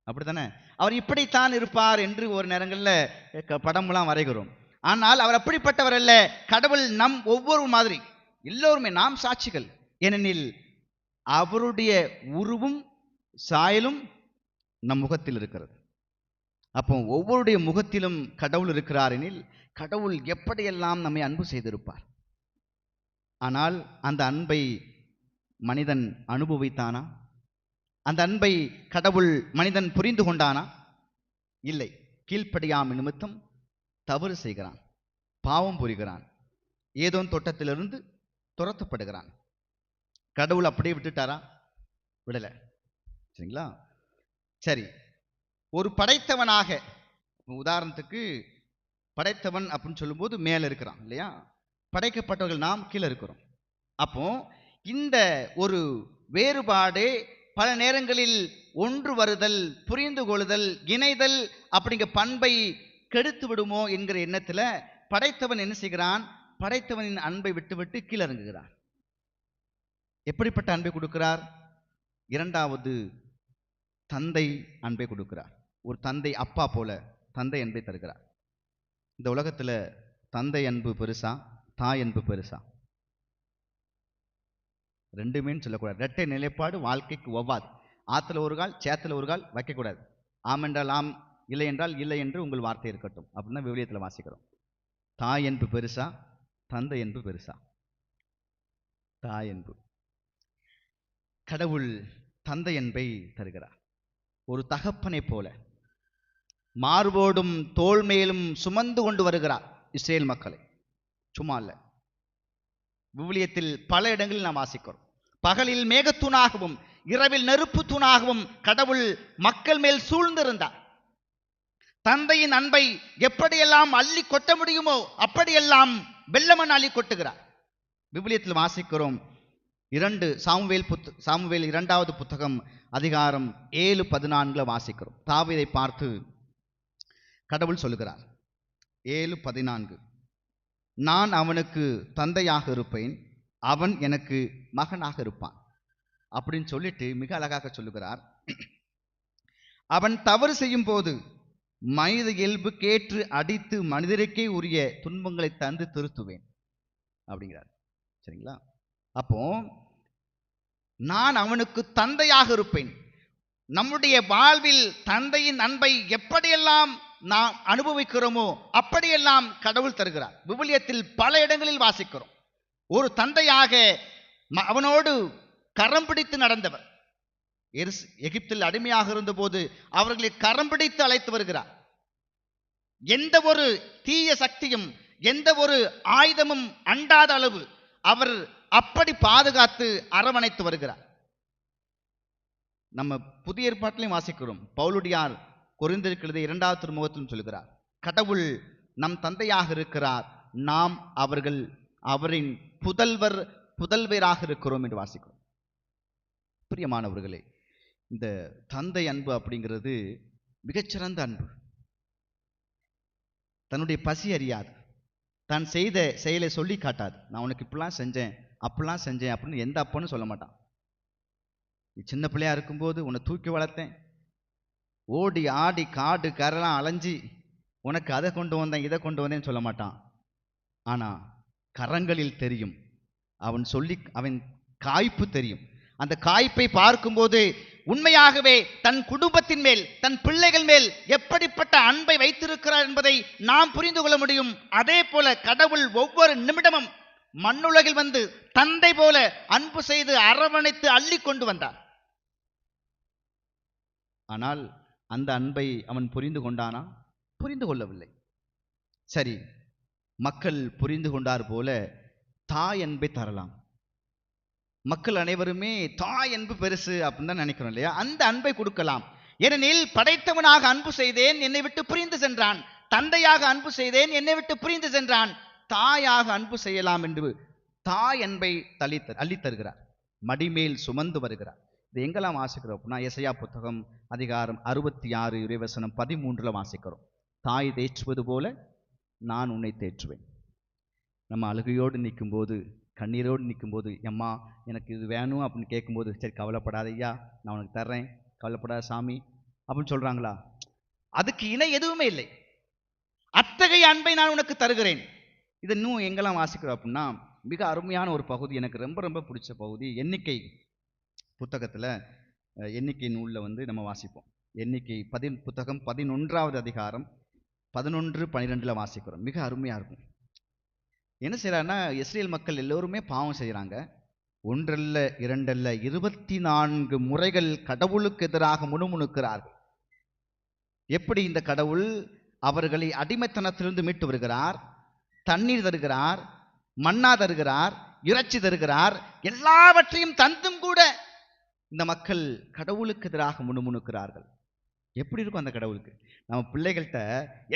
Speaker 2: அப்படித்தானே? அவர் இப்படித்தான் இருப்பார் என்று ஒரு நேரங்களில் படம்லாம் வரைகிறோம். ஆனால் அவர் அப்படிப்பட்டவர் அல்ல. கடவுள் நம் ஒவ்வொரு மாதிரி எல்லோருமே நாம் சாட்சிகள். ஏனெனில் அவருடைய உருவும் சாயலும் நம் முகத்தில் இருக்கிறது. அப்போ ஒவ்வொருடைய முகத்திலும் கடவுள் இருக்கிறார் எனில் கடவுள் எப்படியெல்லாம் நம்மை அன்பு செய்திருப்பார். ஆனால் அந்த அன்பை மனிதன் அனுபவித்தானா? அந்த அன்பை கடவுள் மனிதன் புரிந்து கொண்டானா? இல்லை. கீழ்ப்படியாமை நிமித்தம் தவறு செய்கிறான், பாவம் புரிகிறான், ஏதோ தோட்டத்திலிருந்து துரத்தப்படுகிறான். கடவுள் அப்படியே விட்டுட்டாரா? விடலை. சரிங்களா? சரி, ஒரு படைத்தவனாக, உதாரணத்துக்கு படைத்தவன் அப்படின்னு சொல்லும்போது மேலே இருக்கிறான் இல்லையா, படைக்கப்பட்டவர்கள் நாம் கீழே இருக்கிறோம். அப்போ இந்த ஒரு வேறுபாடு பல நேரங்களில் ஒன்று வருதல், புரிந்து கொள்ளுதல், இணைதல் அப்படிங்கிற பண்பை கெடுத்து விடுமோ என்கிற எண்ணத்துல படைத்தவன் என்ன செய்கிறான்? படைத்தவனின் அன்பை விட்டுவிட்டு கீழே இறங்குகிறார். எப்படிப்பட்ட அன்பை கொடுக்கிறார்? இரண்டாவது தந்தை அன்பை கொடுக்கிறார். ஒரு தந்தை, அப்பா போல தந்தை அன்பை தருகிறார். இந்த உலகத்துல தந்தை அன்பு பெருசா, தாய் அன்பு பெருசா? ரெண்டுமே சொல்லக்கூடாது. இரட்டை நிலைப்பாடு வாழ்க்கைக்கு ஒவ்வாது. ஆத்துல ஒரு கால், சேத்துல ஒரு கால் வைக்கக்கூடாது. ஆம் என்றால் ஆம், இல்லை என்றால் இல்லை என்று உங்கள் வார்த்தை இருக்கட்டும் அப்படின்னு தான் விவிலியத்தில் வாசிக்கிறோம். தாய் அன்பு பெருசா, தந்தை அன்பு பெருசா? தாய் அன்பு. கடவுள் தந்தை அன்பை தருகிறார். ஒரு தகப்பனை போல மார்போடும் தோள் மேலும் சுமந்து கொண்டு வருகிறார் இஸ்ரேல் மக்களை. சும்மா இல்ல, விவிலியத்தில் பல இடங்களில் நாம் வாசிக்கிறோம். பகலில் மேகத்தூணாகவும் இரவில் நெருப்பு தூணாகவும் கடவுள் மக்கள் மேல் சூழ்ந்திருந்தார். தந்தையின் அன்பை எப்படியெல்லாம் அள்ளி கொட்ட முடியுமோ அப்படியெல்லாம் வெள்ளமன் அள்ளி கொட்டுகிறார். விவிலியத்தில் வாசிக்கிறோம். 2 சாமுவேல் 2வது புத்தகம் அதிகாரம் 7:14 வாசிக்கிறோம். தாவீதை பார்த்து கடவுள் சொல்லுகிறார், 7:14, நான் அவனுக்கு தந்தையாக இருப்பேன், அவன் எனக்கு மகனாக இருப்பான் அப்படின்னு சொல்லிட்டு மிக அழகாக சொல்லுகிறார். அவன் தவறு செய்யும் போது மனித இயல்பு கேற்று அடித்து மனிதருக்கே உரிய துன்பங்களை தந்து திருத்துவேன் அப்படிங்கிறார். சரிங்களா? அப்போ நான் அவனுக்கு தந்தையாக இருப்பேன். நம்முடைய வாழ்வில் தந்தையின் அன்பை எப்படியெல்லாம் நாம் அனுபவிக்கிறோமோ அப்படியெல்லாம் கடவுள் தருகிறார். விவிலியத்தில் பல இடங்களில் வாசிக்கிறோம். ஒரு தந்தையாக அவனோடு கரம் பிடித்து நடந்தவர். எகிப்தில் அடிமையாக இருந்தபோது அவர்களை கரம் பிடித்து அழைத்து வருகிறார். எந்த ஒரு தீய சக்தியும் எந்த ஒரு ஆயுதமும் அண்டாத அளவு அவர் அப்படி பாதுகாத்து அரவணைத்து வருகிறார். நம்ம புதிய ஏற்பாட்டிலையும் வாசிக்கிறோம். பவுலுடையார் கொரிந்தியருக்கு எழுதிய 2வது திருமுகத்திலும் சொல்கிறார், கடவுள் நம் தந்தையாக இருக்கிறார், நாம் அவரின் புதல்வராக இருக்கிறோம் என்று வாசிக்கிறோம். பிரியமானவர்களே, இந்த தந்தை அன்பு அப்படிங்கிறது மிகச்சிறந்த அன்பு. தன்னுடைய பசி அறியாது, தான் செய்த செயலை சொல்லி காட்டாது. நான் உனக்கு இப்படிலாம் செஞ்சேன் அப்படிலாம் செஞ்சேன் அப்படின்னு எந்த அப்பன்னு சொல்ல மாட்டான். நீ சின்ன பிள்ளையா இருக்கும்போது உன்னை தூக்கி வளர்த்தேன், ஓடி ஆடி காடு கரெல்லாம் அலைஞ்சி உனக்கு அதை கொண்டு வந்தேன் இதை கொண்டு வந்தேன்னு சொல்ல மாட்டான். ஆனா கரங்களில் தெரியும், அவன் காய்ப்பு தெரியும். அந்த காய்ப்பை பார்க்கும்போது உண்மையாகவே தன் குடும்பத்தின் மேல் தன் பிள்ளைகள் மேல் எப்படிப்பட்ட அன்பை வைத்திருக்கிறார் என்பதை நாம் புரிந்து கொள்ள முடியும். அதே போல கடவுள் ஒவ்வொரு நிமிடமும் மண்ணுலகில் வந்து தந்தை போல அன்பு செய்து அரவணைத்து அள்ளி கொண்டு வந்தார். ஆனால் அந்த அன்பை அவன் புரிந்து கொண்டானா? புரிந்து கொள்ளவில்லை. சரி, மக்கள் புரிந்து கொண்டார் போல தாய் அன்பை தரலாம். மக்கள் அனைவருமே தாய் அன்பு பெருசு அப்படின்னு தான் நினைக்கிறோம் இல்லையா? அந்த அன்பை கொடுக்கலாம். ஏனெனில் படைத்தவனாக அன்பு செய்தேன், என்னை விட்டு பிரிந்து சென்றான். தந்தையாக அன்பு செய்தேன், என்னை விட்டு பிரிந்து சென்றான். தாயாக அன்பு செய்யலாம் என்று தாய் அன்பை அள்ளி தருகிறார். மடிமேல் சுமந்து வருகிறார். இது எங்கெல்லாம் வாசிக்கிறோம் அப்படின்னா, எசையா புத்தகம் அதிகாரம் 66 இறைவசனம் 13 வாசிக்கிறோம். தாய் தேற்றுவது போல நான் உன்னை தேற்றுவேன். நம்ம அழுகையோடு நிற்கும்போது, கண்ணீரோடு நிற்கும்போது, அம்மா எனக்கு இது வேணும் அப்படின்னு கேட்கும்போது, சரி கவலைப்படாத ஐயா, நான் உனக்கு தர்றேன், கவலைப்படாத சாமி அப்படின்னு சொல்றாங்களா? அதுக்கு இணை எதுவுமே இல்லை. அத்தகைய அன்பை நான் உனக்கு தருகிறேன். இது இன்னும் எங்கெல்லாம் வாசிக்கிறோம் அப்படின்னா, மிக அருமையான ஒரு பகுதி, எனக்கு ரொம்ப ரொம்ப பிடிச்ச பகுதி. எண்ணிக்கை புத்தகத்தில், எண்ணிக்கை நூலில் நம்ம வாசிப்போம். எண்ணிக்கை புத்தகம் 11வது அதிகாரம் 11-12 வாசிக்கிறோம். மிக அருமையாக இருக்கும். என்ன செய்யறாருன்னா, இஸ்ரேல் மக்கள் எல்லோருமே பாவம் செய்கிறாங்க. ஒன்றல்ல இரண்டல்ல 24 முறைகள் கடவுளுக்கு எதிராக முணுமுணுக்கிறார்கள். எப்படி இந்த கடவுள் அவர்களை அடிமைத்தனத்திலிருந்து மீட்டு வருகிறார். தண்ணீர் தருகிறார், மன்னா தருகிறார், இறைச்சி தருகிறார். எல்லாவற்றையும் தந்தும் கூட இந்த மக்கள் கடவுளுக்கு எதிராக முணுமுணுக்கிறார்கள். எப்படி இருக்கும் அந்த கடவுளுக்கு? நம்ம பிள்ளைகள்கிட்ட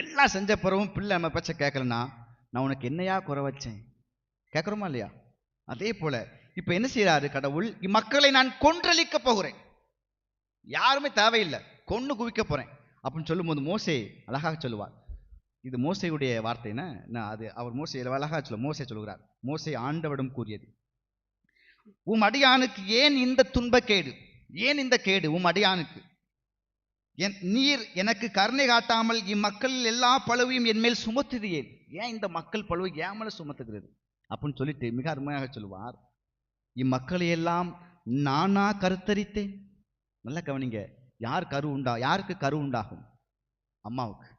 Speaker 2: எல்லாம் செஞ்ச பிறவும் பிள்ளை நம்ம பேச்ச கேட்கலன்னா, நான் உனக்கு என்னையா குறை வச்சேன் கேட்குறோமா இல்லையா? அதே போல இப்ப என்ன செய்யறாரு கடவுள்? இம்மக்களை நான் கொன்றளிக்க போகிறேன், யாருமே தேவையில்லை, கொன்னு குவிக்க போறேன் அப்படின்னு சொல்லும்போது மோசே அழகாக சொல்லுவார். இது மோசையுடைய வார்த்தைன்னா, அது அவர் மோசே அழகாக மோசே சொல்லுகிறார். மோசே ஆண்டவரிடம் கூறியது, உம் அடியானுக்கு ஏன் இந்த துன்பக்கேடு, ஏன் இந்த கேடு உம் அடியானுக்கு? நீர் எனக்கு கருணை காட்டாமல் இம்மக்களில் எல்லா பழுவையும் என் மேல் சுமத்துது ஏன் இந்த மக்கள் பழுவை ஏன் மேல சுமத்துகிறது அப்படின்னு சொல்லிட்டு மிக அருமையாக சொல்லுவார். இம்மக்களை எல்லாம் நானா கருத்தரித்தேன். நல்லா கவனிங்க, யாருக்கு கரு உண்டாகும்? அம்மாவுக்கு,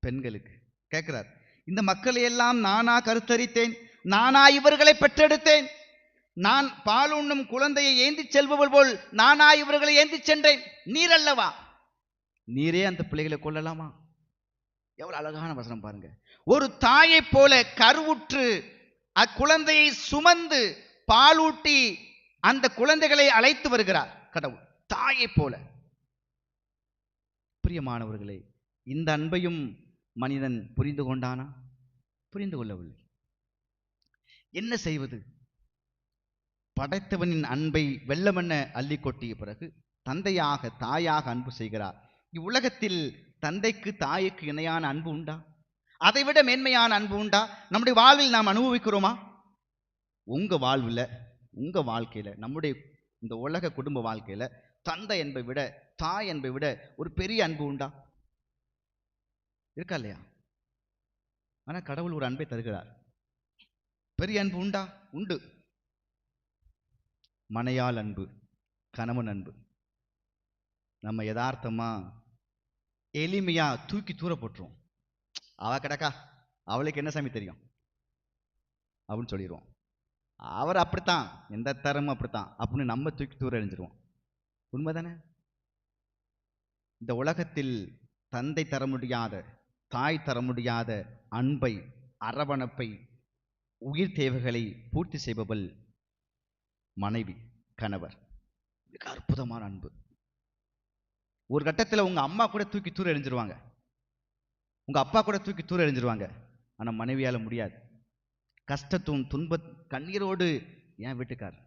Speaker 2: பெண்களுக்கு கேட்கிறார். இந்த மக்களை எல்லாம் நானா கருத்தரித்தேன், நானா இவர்களை பெற்றெடுத்தேன். நான் பால் உண்ணும் குழந்தையை ஏந்தி செல்பவள் போல் நானா இவர்களை ஏந்தி சென்றேன். நீர் அல்லவா, நீரே அந்த பிள்ளைகளை கொள்ளலாமா? எவ்வளவு அழகான வசனம் பாருங்க. ஒரு தாயை போல கருவுற்று அக்குழந்தையை சுமந்து பாலூட்டி அந்த குழந்தைகளை அழைத்து வருகிறார் கடவுள், தாயை போல. பிரியமானவர்களே, இந்த அன்பையும் மனிதன் புரிந்து கொண்டானா? புரிந்து கொள்ளவில்லை. என்ன செய்வது? படைத்தவனின் அன்பை வெள்ளமென்ன அள்ளி கொட்டிய பிறகு தந்தையாக தாயாக அன்பு செய்கிறார். இவ்வுலகத்தில் தந்தைக்கு தாய்க்கு இணையான அன்பு உண்டா? அதைவிட மேன்மையான அன்பு உண்டா? நம்முடைய வாழ்வில் நாம் அனுபவிக்கிறோமா? உங்க வாழ்வில், உங்க வாழ்க்கையில, நம்முடைய இந்த உலக குடும்ப வாழ்க்கையில தந்தை என்பை விட, தாய் என்பை விட ஒரு பெரிய அன்பு உண்டா? இருக்கா இல்லையா? ஆனா கடவுள் ஒரு அன்பை தருகிறார். பெரிய அன்பு உண்டா? உண்டு. மனையாள் அன்பு, கணவன் அன்பு. நம்ம யதார்த்தமா எளிமையா தூக்கி தூர போட்டுருவோம். அவ கிடக்கா, அவளுக்கு என்ன சாமி தெரியும் அப்படின்னு சொல்லிடுவோம். அவர் அப்படித்தான், எந்த தரமும் அப்படித்தான் அப்படின்னு நம்ம தூக்கி தூர எறிஞ்சிருவோம். உண்மைதானே? இந்த உலகத்தில் தந்தை தர முடியாத, தாய் தர முடியாத அன்பை, அரவணைப்பை, உயிர் தேவைகளை பூர்த்தி செய்பவள் மனைவி, கணவர். மிக அற்புதமான அன்பு. ஒரு கட்டத்தில் உங்க அம்மா கூட தூக்கி தூர எறிஞ்சிருவாங்க, உங்க அப்பா கூட தூக்கி தூர எறிஞ்சிருவாங்க. ஆனா மனைவியால முடியாது. கஷ்டத்தும் துன்ப கண்ணீரோடு என் வீட்டுக்கார்,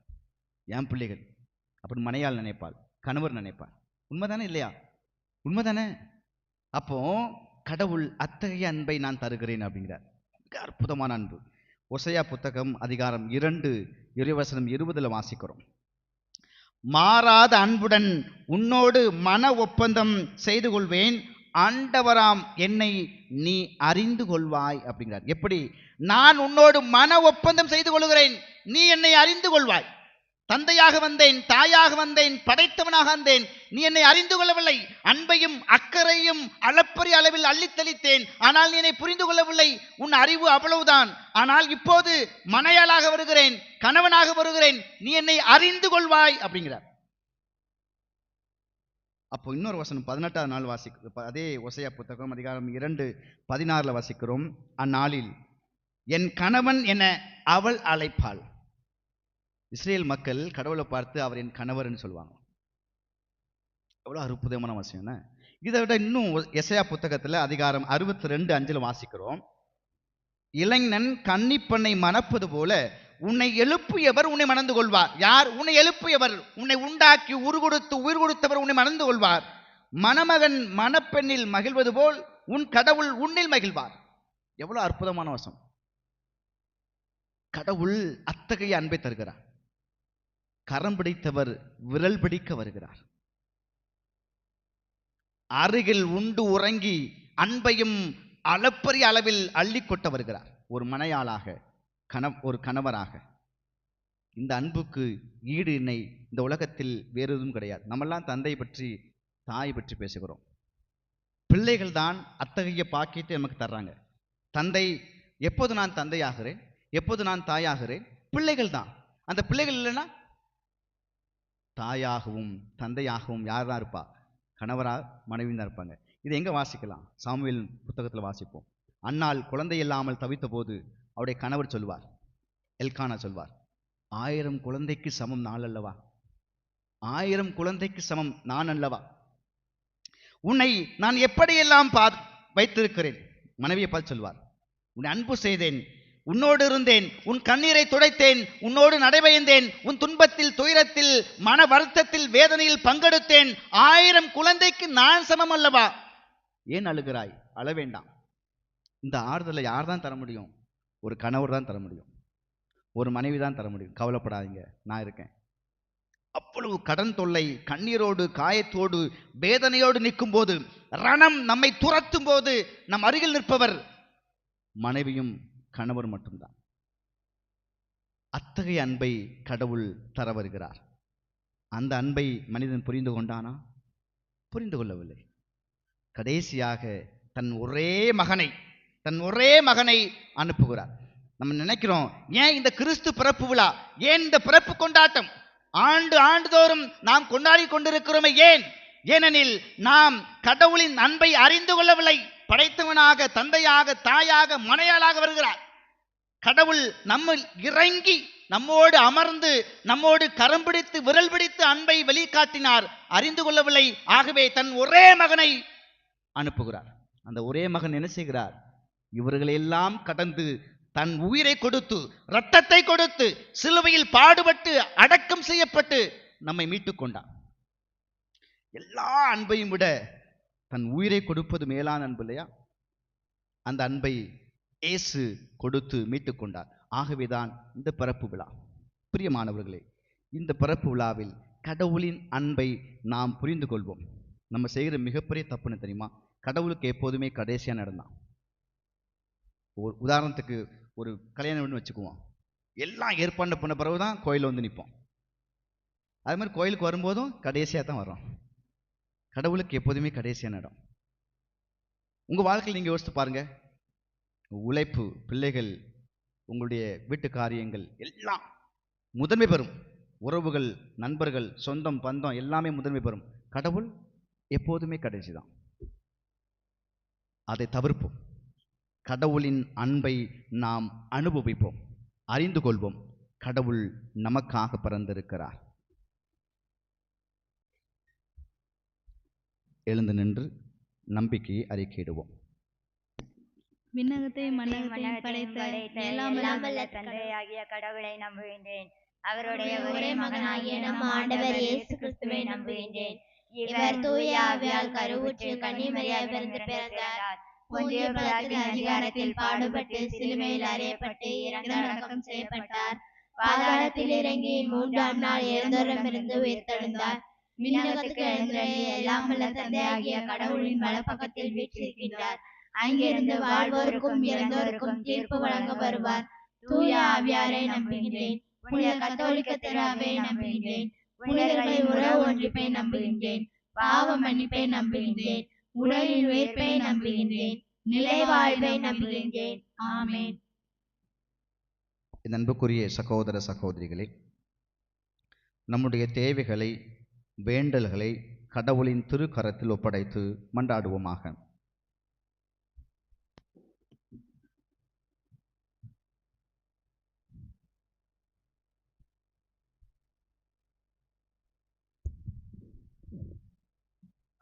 Speaker 2: என் பிள்ளைகள் அப்படி மனையால் நினைப்பாள், கணவர் நினைப்பார். உண்மைதானே இல்லையா? உண்மைதானே? அப்போ கடவுள் அத்தகைய அன்பை நான் தருகிறேன் அப்படிங்கிறார். மிக அற்புதமான அன்பு. ஓசையா புத்தகம் அதிகாரம் 2 இறைவசனம் 20 வாசிக்கிறோம். மாறாத அன்புடன் உன்னோடு மன ஒப்பந்தம் செய்து கொள்வேன், ஆண்டவராம் என்னை நீ அறிந்து கொள்வாய் அப்படிங்கிறார். எப்படி? நான் உன்னோடு மன ஒப்பந்தம் செய்து கொள்கிறேன், நீ என்னை அறிந்து கொள்வாய். தந்தையாக வந்தேன், தாயாக வந்தேன், படைத்தவனாக வந்தேன், நீ என்னை அறிந்து கொள்ளவில்லை. அன்பையும் அக்கறையும் அளப்பரிய அளவில் அள்ளித்தளித்தேன், ஆனால் நீ என்னை புரிந்து கொள்ளவில்லை. உன் அறிவு அவ்வளவுதான். ஆனால் இப்போது மனையாளாக வருகிறேன், கணவனாக வருகிறேன், நீ என்னை அறிந்து கொள்வாய் அப்படிங்கிறார். அப்போ இன்னொரு வசனம் 18ஆம் நாள் வாசிக்கிறோம். அதே ஓசையா புத்தகம் அதிகாரம் 2:16 வாசிக்கிறோம். அந்நாளில் என் கணவன் என அவள் அழைப்பாள். இஸ்ரேல் மக்கள் கடவுளை பார்த்து அவர் என் கணவர்னு சொல்லுவாங்க. எவ்வளவு அற்புதமான விஷயம். இதை விட இன்னும் எசையா புத்தகத்துல அதிகாரம் 62:5 வாசிக்கிறோம். இளைஞன் கன்னிப்பெண்ணை மணப்பது போல உன்னை எழுப்பியவர் உன்னை மணந்து கொள்வார். யார்? உன்னை எழுப்பியவர், உன்னை உண்டாக்கி உருகொடுத்து உயிர் கொடுத்தவர் உன்னை மணந்து கொள்வார். மணமகன் மணப்பெண்ணில் மகிழ்வது போல் உன் கடவுள் உன்னில் மகிழ்வார். எவ்வளவு அற்புதமான வசனம். கடவுள் அத்தகைய அன்பை தருகிறார். கரம் பிடித்தவர் விரல் பிடிக்க வருகிறார். அருகில் உண்டு உறங்கி அன்பையும் அளப்பரிய அளவில் அள்ளி கொட்ட வருகிறார். ஒரு மனையாளாக, ஒரு கணவராக. இந்த அன்புக்கு ஈடு இணை இந்த உலகத்தில் வேறு எதுவும் கிடையாது. நம்மெல்லாம் தந்தை பற்றி, தாய் பற்றி பேசுகிறோம். பிள்ளைகள் தான் அத்தகைய பாக்கியத்தை நமக்கு தர்றாங்க. தந்தை, எப்போது நான் தந்தையாகிறேன், எப்போது நான் தாயாகிறேன், பிள்ளைகள் தான். அந்த பிள்ளைகள் இல்லைன்னா தாயாகவும் தந்தையாகவும் யார் தான் இருப்பா? கணவரா, மனைவி தான் இருப்பாங்க. இது எங்கே வாசிக்கலாம்? சாமுவேல் புத்தகத்தில் வாசிப்போம். அன்னாள் குழந்தை இல்லாமல் தவித்த போது அவருடைய கணவர் சொல்வார், எல்கானா சொல்வார், 1000 குழந்தைக்கு சமம் நான் அல்லவா, 1000 குழந்தைக்கு சமம் நான் அல்லவா, உன்னை நான் எப்படியெல்லாம் வைத்திருக்கிறேன். மனைவியை பார்த்து சொல்வார், உன்னை அன்பு செய்தேன், உன்னோடு இருந்தேன், உன் கண்ணீரை துடைத்தேன், உன்னோடு நடைபயந்தேன், உன் துன்பத்தில் துயரத்தில் மன வருத்தத்தில் வேதனையில் பங்கெடுத்தேன், 1000 குழந்தைக்கு நான் சமம் அல்லவா, ஏன் அழுகிறாய்? அழ வேண்டாம். இந்த ஆறுதலை யார் தான் தர முடியும்? ஒரு கணவர் தான் தர முடியும், ஒரு மனைவி தான் தர முடியும். கவலைப்படாதீங்க, நான் இருக்கேன். அவ்வளவு கடன் தொல்லை, கண்ணீரோடு காயத்தோடு வேதனையோடு நிற்கும் போது, ரணம் நம்மை துரத்தும் போது நம் அருகில் நிற்பவர் மனைவியும் கணவர் மட்டும்தான். அத்தகைய அன்பை கடவுள் தர வருகிறார். அந்த அன்பை மனிதன் புரிந்து கொண்டானா? புரிந்து கொள்ளவில்லை. கடைசியாக தன் ஒரே மகனை அனுப்புகிறார். நம்ம நினைக்கிறோம், ஏன் இந்த கிறிஸ்து பிறப்பு விழா, ஏன் இந்த பிறப்பு கொண்டாட்டம் ஆண்டுதோறும் நாம் கொண்டாடி கொண்டிருக்கிறோமே, ஏன்? ஏனெனில் நாம் கடவுளின் அன்பை அறிந்து கொள்ளவில்லை. படைத்தவனாக, தந்தையாக, தாயாக, மனையாளாக வருகிறார். கடவுள் நம்ம இறங்கி நம்மோடு அமர்ந்து நம்மோடு கரம் பிடித்து விரல் பிடித்து அன்பை வெளிக்காட்டினார். அறிந்து கொள்ளவில்லை. ஆகவே தன் ஒரே மகனை அனுப்புகிறார். அந்த ஒரே மகன் என்ன செய்கிறார்? இவர்களெல்லாம் கடந்து தன் உயிரை கொடுத்து, இரத்தத்தை கொடுத்து, சிலுவையில் பாடுபட்டு அடக்கம் செய்யப்பட்டு நம்மை மீட்டுக் கொண்டார். எல்லா அன்பையும் விட தன் உயிரை கொடுப்பது மேலான அன்பு இல்லையா? அந்த அன்பை இயேசு கொடுத்து மீட்டுக் கொண்டார். ஆகவேதான் இந்த பிறப்பு விழா. பிரியமானவர்களே, இந்த பிறப்பு விழாவில் கடவுளின் அன்பை நாம் புரிந்து கொள்வோம். நம்ம செய்கிற மிகப்பெரிய தப்புன்னு தெரியுமா? கடவுளுக்கு எப்போதுமே கடைசியாக நடந்தான். ஒரு உதாரணத்துக்கு ஒரு கல்யாணம்னு வச்சுக்குவோம். எல்லாம் ஏற்பாடு பண்ண பிறகு தான் கோயிலில் வந்து நிற்போம். அது மாதிரி கோயிலுக்கு வரும்போதும் கடைசியாக தான் வரோம். கடவுளுக்கு எப்போதுமே கடைசியான இடம். உங்கள் வாழ்க்கையில் நீங்கள் யோசித்து பாருங்க. உழைப்பு, பிள்ளைகள், உங்களுடைய வீட்டு காரியங்கள் எல்லாம் முதன்மை பெறும். உறவுகள், நண்பர்கள், சொந்தம், பந்தம் எல்லாமே முதன்மை பெறும். கடவுள் எப்போதுமே கடைசி தான். அதை தவிர்ப்போம். கடவுளின் அன்பை நாம் அனுபவிப்போம், அறிந்து கொள்வோம். கடவுள் நமக்காக பிறந்திருக்கிறார். எழுந்து நின்று நம்பிக்கையை அறிக்கையிடுவோம்.
Speaker 1: விண்ணகத்தை மன்னகத்தையும் படைத்த எல்லாம் வல்ல
Speaker 4: தந்தையாகிய கடவுளை நம்புகின்றேன்.
Speaker 5: அவருடைய ஒரே மகனாகிய நம் ஆண்டவர் இயேசு கிறிஸ்துவை நம்புகின்றேன். இவர் தூய ஆவியால் கருவுற்று கன்னிமரியாய் பிறந்தார். பொந்திய பிலாத்தின் அதிகாரத்தில் பாடுபட்டு சிலுவையில் அறையப்பட்டு இறந்து அடக்கம் செய்யப்பட்டார். பாதாளத்தில் இறங்கி 3ஆம் நாள் இறந்தோரிடமிருந்து உயிர்த்தெழுந்தார். விண்ணகத்துக்கு எழுந்தருளி எல்லாம் வல்ல தந்தையாகிய கடவுளின் வலப்பக்கத்தில் வீற்றிருக்கின்றார். அங்கிருந்து வாழ்வோருக்கும் இறந்தோருக்கும் தீர்ப்பு வழங்க வருவார். தூய ஆவியாரை நம்புகின்றேன். புனித கத்தோலிக்க திருச்சபையை நம்புகின்றேன். புனிதர்களின் உறவு ஒன்றிப்பை நம்புகின்றேன். பாவ மன்னிப்பை நம்புகின்றேன். உடலின் உயிர்ப்பை நம்புகின்றேன். நிலை வாழ்வை நம்புகின்றேன். ஆமென்.
Speaker 2: அன்புக்குரிய சகோதர சகோதரிகளே, நம்முடைய தேவைகளை, வேண்டல்களை கடவுளின் திருக்கரத்தில் ஒப்படைத்து மன்றாடுவோமாக.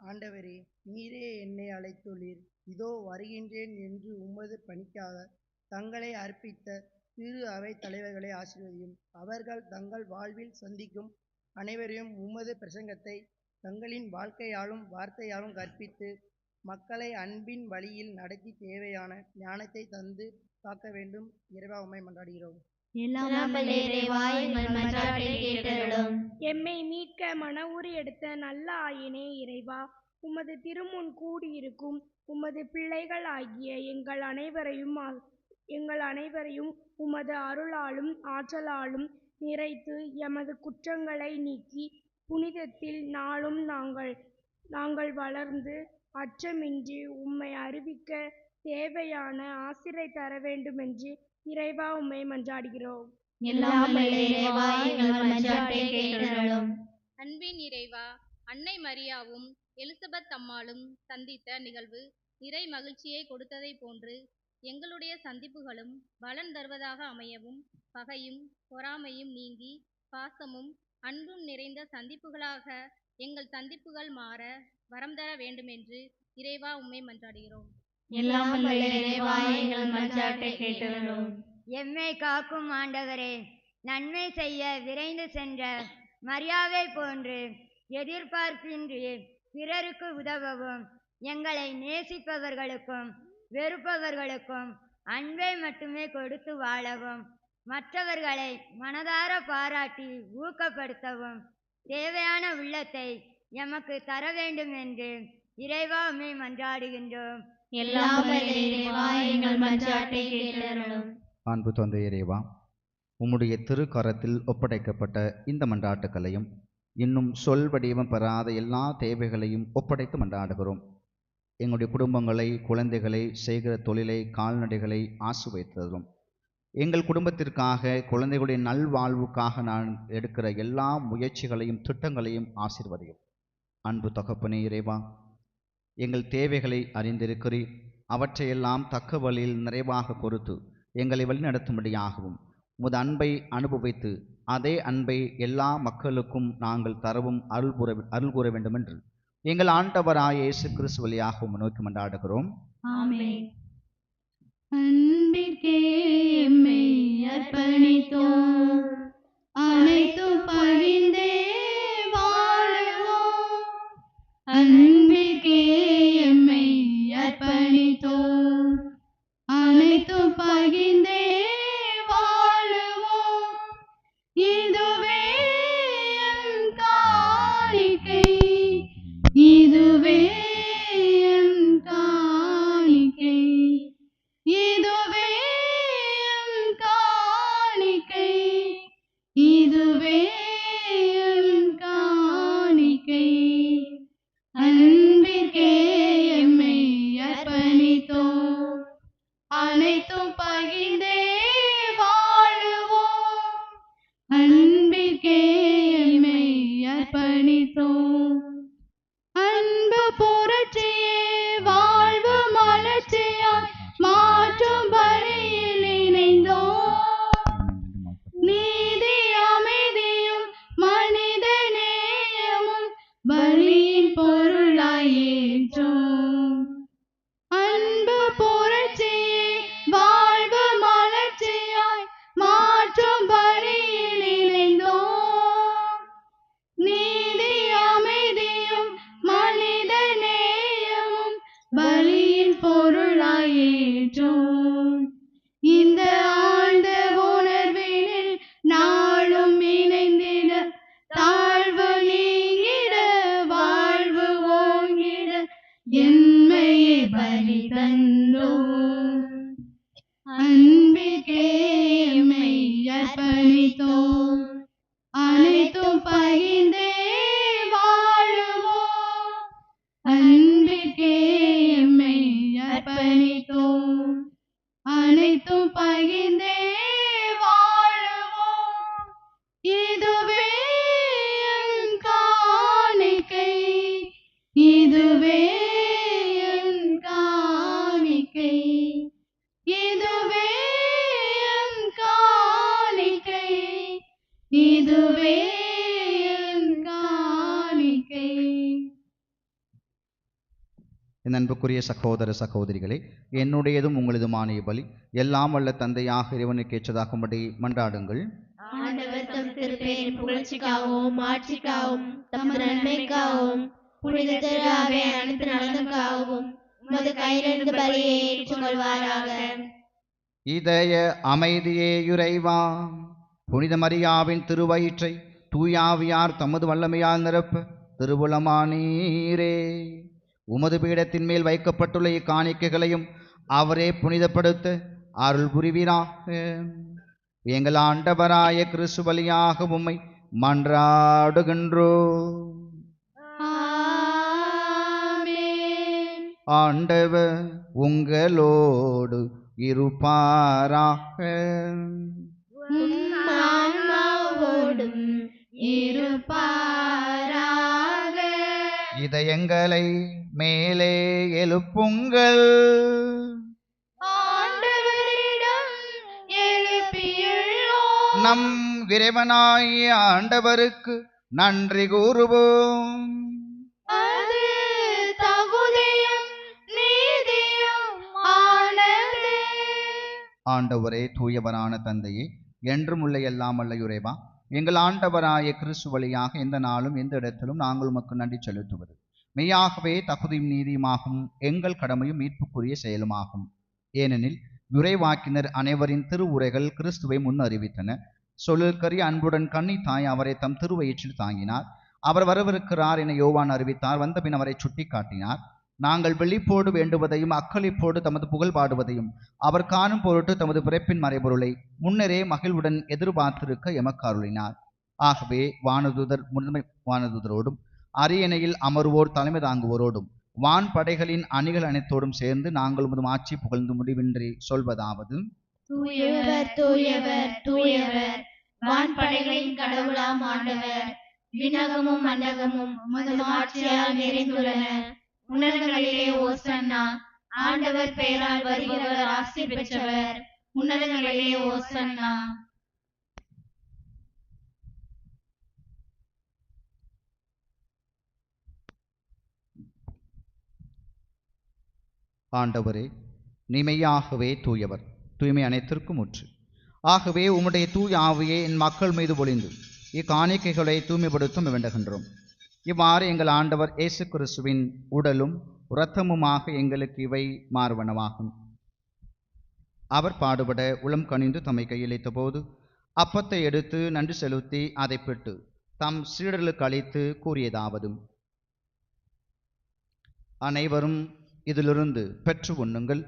Speaker 8: ஆண்டவரே, நீரே என்னை அழைத்துள்ளீர். இதோ வருகின்றேன் என்று உமது பணிக்காக தங்களை அர்ப்பித்த திரு அவை தலைவர்களை ஆசீர்வதியும். அவர்கள் தங்கள் வாழ்வில் சந்திக்கும் அனைவரையும் உமது பிரசங்கத்தை தங்களின் வாழ்க்கையாலும் வார்த்தையாலும் கற்பித்து மக்களை அன்பின் வழியில் நடத்தி தேவையான ஞானத்தை தந்து காக்க வேண்டும். இறைவா, உம்மை மன்றாடுகிறோம்.
Speaker 6: எம்மை மீட்க மனவுரி எடுத்த நல்ல ஆயினே இறைவா, உமது திருமுன் கூடியிருக்கும் உமது பிள்ளைகள் ஆகிய எங்கள் அனைவரையும் உமது அருளாலும் ஆற்றலாலும் நிறைத்து எமது குற்றங்களை நீக்கி புனிதத்தில் நாளும் நாங்கள் வளர்ந்து அச்சமின்றி உம்மை அறிவிக்க தேவையான ஆசிரை தர வேண்டுமென்று இறைவா, உம்மை மன்றாடுகிறோம்.
Speaker 7: அன்பின் இறைவா, அன்னை மரியாவும் எலிசபெத் அம்மாளும் சந்தித்த நிகழ்வு நிறை மகிழ்ச்சியை கொடுத்ததை போன்று எங்களுடைய சந்திப்புகளும் பலன் தருவதாக அமையவும், பகையும் பொறாமையும் நீங்கி பாசமும் அன்பும் நிறைந்த சந்திப்புகளாக எங்கள் சந்திப்புகள் மாற வரம் தர வேண்டுமென்று இறைவா உம்மை மன்றாடுகிறோம்.
Speaker 1: எல்லாம் வல்ல இறைவா, எங்கள் மன்றாட்டை கேட்டருளும்.
Speaker 4: எம்மை காக்கும் ஆண்டவரே, நன்மை செய்ய விரைந்து சென்ற மரியாவை போன்று எதிர்பார்ப்பின்றி பிறருக்கு உதவவும், எங்களை நேசிப்பவர்களுக்கும் வெறுப்பவர்களுக்கும் அன்பை மட்டுமே கொடுத்து வாழவும், மற்றவர்களை மனதார பாராட்டி ஊக்கப்படுத்தவும் தேவையான உள்ளத்தை எமக்கு தர வேண்டும் என்று இறைவா உம்மை மன்றாடுகின்றோம்.
Speaker 1: எல்லாம் வல்ல இறைவா, எங்கள் மன்றாட்டை கேட்டருளும்.
Speaker 2: அன்பு தந்தை இறைவா, உம்முடைய திருக்கரத்தில் ஒப்படைக்கப்பட்ட இந்த மன்றாட்டுக்களையும் இன்னும் சொல் வடிவம் பெறாத எல்லா தேவைகளையும் ஒப்படைத்து மன்றாடுகிறோம். எங்களுடைய குடும்பங்களை, குழந்தைகளை, செய்கிற தொழிலை, கால்நடைகளை ஆசீர்வதித்தருளும். எங்கள் குடும்பத்திற்காக, குழந்தைகளுடைய நல்வாழ்வுக்காக நான் எடுக்கிற எல்லா முயற்சிகளையும் திட்டங்களையும் ஆசீர்வதியும். அன்பு தகப்பனே இறைவா, எங்கள் தேவைகளை அறிந்திருக்கிறீர். அவற்றையெல்லாம் தக்க வழியில் நிறைவாக கொடுத்து எங்களை வழிநடத்தும்படியாகவும் உமது அன்பை அனுபவித்து அதே அன்பை எல்லா மக்களுக்கும் நாங்கள் தரவும் அருள் கூற வேண்டும் என்று எங்கள் ஆண்டவராய் இயேசு கிறிஸ்து வழியாக நோக்கி மன்றாடுகிறோம்.
Speaker 1: ஆமென். அன்பிற்கே எம்மை அர்ப்பணித்தோம், அனைத்தும் பகிர்ந்தே வாழுவோம். அன்பிற்கே எம்மை அர்ப்பணித்தோம், அனைத்தும் பகிர்ந்தே வாழுவோம். இதுவே என் காணிக்கை, இதுவே என் காணிக்கை, இதுவே என் காணிக்கை, இதுவே என் காணிக்கை. அன்பிற்கே எம்மை அர்ப்பணித்தோம், அனைத்தும் பகிர்ந்தே வாழுவோம். அன்பிற்கே எம்மை அர்ப்பணித்தோம். அன்பு புரட்சியே வாழ்வு மலர்ச்சியாய் மாற்றும் பணியில் இணைந்தோம். நீதி அமைதியும் மனித நேயமும் பலியின் பொருளாய் ஏற்றோம். அன்பு புரட்சியே வாழ்வு மலர்ச்சியாய் மாற்றும் பணியில் இணைந்தோம். நீதி அமைதியும் மனித நேயமும் பலியின் பொருளாய் ஏற்றோம். இந்த ஆழ்ந்த உணர்வினில் நாளும் இணைந்திட, தாழ்வு நீங்கிட, வாழ்வு ஓங்கிட என்மையை பலி தந்தோம். அன்பிற்கே எம்மை அர்ப்பணித்தோம், அனைத்தும் பகிர்ந்தே வாழுவோம். அன்பிற்கே எம்மை அர்ப்பணித்தோம், அனைத்தும் பகிர்ந்தே வாழுவோம். இதுவே என் காணிக்கை, இதுவே என் காணிக்கை, இதுவே என் காணிக்கை, இதுவே என் காணிக்கை.
Speaker 2: என் அன்புக்குரிய சகோதர சகோதரிகளே, என்னுடையதும் உங்களதுமான பலி எல்லாம் வல்ல தந்தையாக இறைவனுக்கு ஏற்றதாகும்படி மன்றாடுங்கள்.
Speaker 1: ஆண்டவர் தம் திருப்பெயரின் புகழ்ச்சிக்காகவும் ஆட்சிக்காகவும் தமது நன்மைக்காகவும் புனித திரு அவை அனைத்து நலனுக்காகவும் உமது கையிலிருந்து பலியை ஏற்றுக்கொள்வாராக.
Speaker 2: இதய அமைதியே இறைவா, புனித மரியாவின் திருவயிற்றை தூயாவியார் தமது வல்லமையால் நிரப்ப திருவுளமானீரே. உமது பீடத்தின் மேல் வைக்கப்பட்டுள்ள இக்காணிக்கைகளையும் அவரே புனிதப்படுத்த அருள் புரிவீராக. எங்கள் ஆண்டவராய கிறிஸ்து வழியாக உம்மை மன்றாடுகின்றோம்.
Speaker 1: ஆமென்.
Speaker 2: ஆண்டவர் உங்களோடு இருப்பாராக.
Speaker 1: உம் ஆன்மாவோடும் இருப்பாராக.
Speaker 2: இதயங்களை மேலே எழுப்புங்கள்.
Speaker 1: ஆண்டவரிடம் எழுப்பியுள்ளோம்.
Speaker 2: நம் இறைவனாகிய ஆண்டவருக்கு நன்றி கூறுவோம்.
Speaker 1: அது தகுதியும் நீதியும் ஆனதே.
Speaker 2: ஆண்டவரே, தூயவரான தந்தையே, என்றும் உள்ள எல்லாம் வல்ல இறைவா, எங்கள் ஆண்டவராய கிறிஸ்து வழியாக எந்த நாளும் எந்த இடத்திலும் நாங்கள் உமக்கு நன்றி செலுத்துவது மெய்யாகவே தகுதியும் நீதியுமாகும், எங்கள் கடமையும் மீட்புக்குரிய செயலுமாகும். ஏனெனில் இறைவாக்கினர் அனைவரின் திருவுரைகள் கிறிஸ்துவை முன் அறிவித்தன. சொல்லுக்கரிய அன்புடன் கன்னி தாய் அவரை தம் திருவயிற்றில் தாங்கினார். அவர் வரவிருக்கிறார் என யோவான் அறிவித்தார். வந்தபின் அவரை சுட்டி காட்டினார். நாங்கள் வெளிப்போடு வேண்டுவதையும் அக்களிப்போடு தமது புகழ் பாடுவதையும் அவர் காணும் பொருட்டு தமது பிறப்பின் மறைபொருளை முன்னரே மகிழ்வுடன் எதிர்பார்த்திருக்க எமக்கு அருளினார். ஆகவே வானதூதரோடும் அரியணையில் அமர்வோர் தலைமை தாங்குவோரோடும் வான் படைகளின் அணிகள் அனைத்தோடும் சேர்ந்து நாங்கள் உமது ஆட்சி புகழ்ந்து முடிவின்றி சொல்வதாவது:
Speaker 5: தூயவர் தூயவர் தூயவர், வான்படைகளின் கடவுளாம் ஆண்டவர். விண்ணகமும் மண்ணகமும் உமது ஆட்சியால் நிறைந்துள்ளன. உன்னதங்களிலே ஓசன்னா. ஆண்டவர் பெயரால் வருகிறவர் ஆசி பெற்றவர். உன்னதங்களிலே ஓசன்னா.
Speaker 2: ஆண்டவரே, நீ மெய்யாகவே தூயவர், தூய்மை அனைத்திற்கும் ஊற்று. ஆகவே உம்முடைய தூய ஆவியை என் மக்கள் மீது பொழிந்து இக்காணிக்கைகளை தூய்மைப்படுத்தும் வேண்டுகின்றோம். இவ்வாறு எங்கள் ஆண்டவர் இயேசு கிறிஸ்துவின் உடலும் இரத்தமுமாக எங்களுக்கு இவை மார்வனவாகும். அவர் பாடுபட உளம் கனிந்து தம்மை கையளித்த போது அப்பத்தை எடுத்து நன்றி செலுத்தி அதை பெற்று தம் சீடர்களுக்கு அளித்து கூறியதாவது: அனைவரும் இதிலிருந்து பெற்று உண்ணுங்கள்,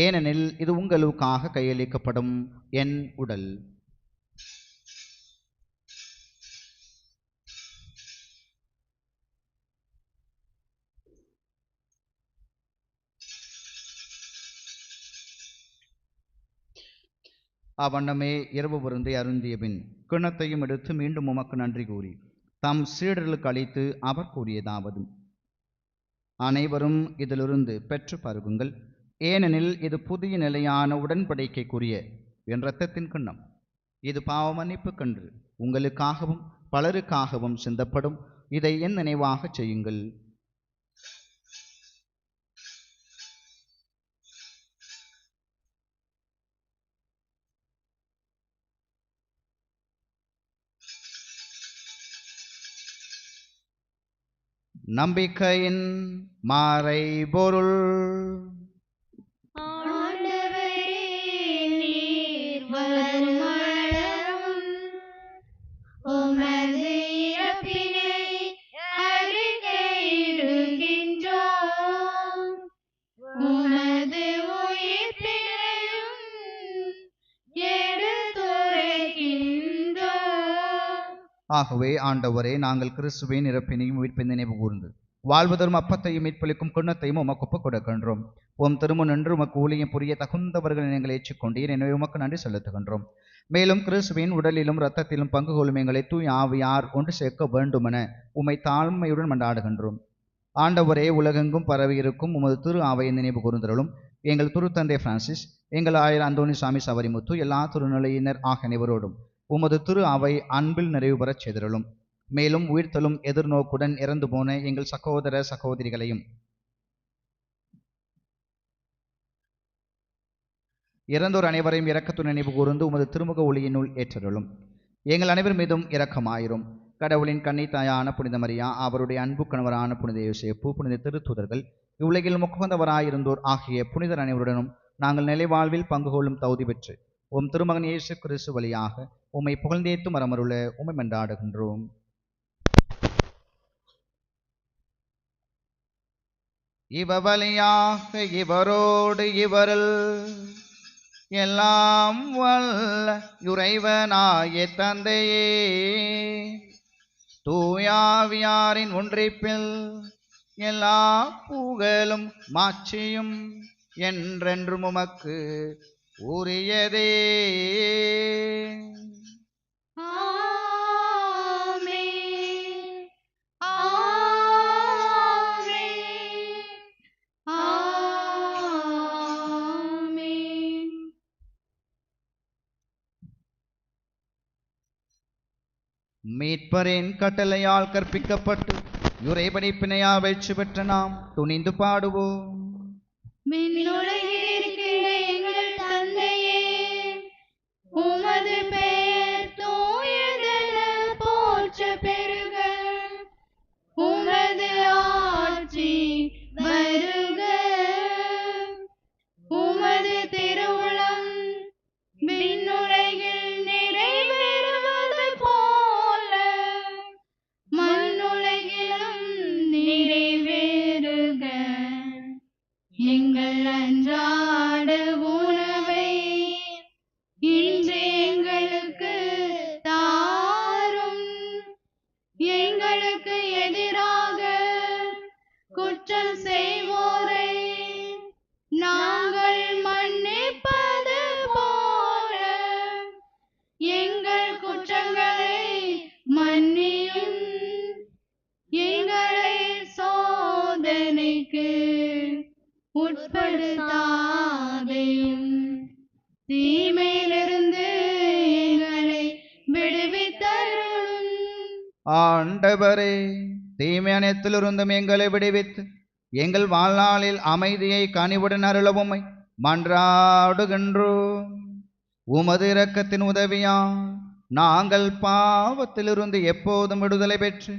Speaker 2: ஏனெனில் இது உங்களுக்காக கையளிக்கப்படும் என் உடல். அவ்வண்ணமே இரவு விருந்தை அருந்திய பின் கிண்ணத்தையும் எடுத்து மீண்டும் உமக்கு நன்றி கூறி தம் சீடர்களுக்கு அளித்து அவர் கூறியதாவது: அனைவரும் இதிலிருந்து பெற்று பருகுங்கள், ஏனெனில் இது புதிய நிலையான உடன்படிக்கைக்குரிய என் இரத்தத்தின் கிண்ணம். இது பாவ மன்னிப்புக்கென்று உங்களுக்காகவும் பலருக்காகவும் சிந்தப்படும். இதை என் நினைவாக செய்யுங்கள். நம்பிக்கையின் மறைபொருள்.
Speaker 1: ஆண்டவரே, நீர் வருமளவும் உமது இறப்பினை அறிக்கையிடுகின்றோம். உமது உயிர்ப்பினையும் எடுத்துரைக்கின்றோம்.
Speaker 2: ஆகவே ஆண்டவரே, நாங்கள் கிறிஸ்துவின் இறப்பினையும் உயிர்ப்பினை நினைவு கூர்ந்து வாழ்வதரும் அப்பத்தையும் மீட்பளிக்கும் கிண்ணத்தையும் உமக்கு ஒப்புக் கொடுக்கின்றோம். உம் திருமுன் நின்று உமக்கு ஊழியம் புரிய தகுந்தவர்களை நீங்கள் ஏற்றுக்கொண்டீர். எனவே உமக்கு நன்றி செலுத்துகின்றோம். மேலும் கிறிஸ்துவின் உடலிலும் இரத்தத்திலும் பங்கு கொள்ளும் எங்களை தூய் ஆவியார் ஒன்று சேர்க்க வேண்டுமென உம்மை தாழ்மையுடன் மன்றாடுகின்றோம். ஆண்டவரே, உலகெங்கும் பரவியிருக்கும் உமது திரு ஆவையை நினைவு கூர்ந்தருளும். எங்கள் திருத்தந்தை பிரான்சிஸ், எங்கள் ஆயர் அந்தோணிசாமி சவரிமுத்து, எல்லா திருநிலையினர் ஆகிய அனைவரோடும் உமது திரு அவை அன்பில் நிறைவு பெறச் செய்திருளும். மேலும் உயிர்த்தலும் எதிர்நோக்குடன் இறந்து போன எங்கள் சகோதர சகோதரிகளையும் இறந்தோர் அனைவரையும் இரக்கத்துடன் நினைவு கூர்ந்து உமது திருமுக ஒளியினுள் ஏற்றருளும். எங்கள் அனைவர் மீதும் இரக்கமாயிரும். கடவுளின் கன்னித்தாயான புனித மரியா, அவருடைய அன்பு கணவரான புனித யோசேப்பு, புனித திருத்தூதர்கள், இவ்வுலகில் முக்குவந்தவராயிருந்தோர் ஆகிய புனிதர் அனைவருடனும் நாங்கள் நிலைவாழ்வில் பங்கு கொள்ளும் தகுதி பெற்று உம் திருமகன் இயேசு கிறிஸ்து வழியாக உம்மை புகழ்ந்தேத்தும் மரமருள உம்மை மன்றாடுகின்றோம். இவ வழியாக இவரோடு இவரில் எல்லாம் வல்ல இறைவனாய தந்தையே, தூயாவியாரின் ஒன்றிப்பில் எல்லா புகழும் மாட்சியும் என்றென்றும் உமக்கு உரியதே.
Speaker 1: ஆமென். ஆமென்.
Speaker 2: மீட்பரின் கட்டளையால் கற்பிக்கப்பட்டு இறைபடிப்பினையா வெற்றி பெற்ற நாம் துணிந்து பாடுவோம்.
Speaker 1: விண்ணுலகில் இருக்கிற எங்கள் தந்தையே, உமது பெயர் தூயதென போற்ற பெறுக. உமது ஆட்சி வருக. உமது திருவுளம் விண்ணுலகில் நிறைவேறுவது போல மண்ணுலகிலும் நிறைவேறுக. எங்கள் அன்றாட உணவை இன்று எங்களுக்கு தாரும். எங்களுக்கு எதிராக குற்றம் செய்வோரை நாங்கள் மன்னிப்பது போல எங்கள் குற்றங்களை மன்னியும். எங்களை சோதனைக்கு உட்படுத்தாதையும் தீமையிலிருந்து எங்களை விடுவித்தருளும்.
Speaker 2: ஆண்டவரே, தீமை அனைத்திலிருந்தும் எங்களை விடுவித்து எங்கள் வாழ்நாளில் அமைதியை கனிவுடன் அருளவுமை மன்றாடுகின்றோம். உமது இரக்கத்தின் உதவியா நாங்கள் பாவத்திலிருந்து எப்போதும் விடுதலை பெற்று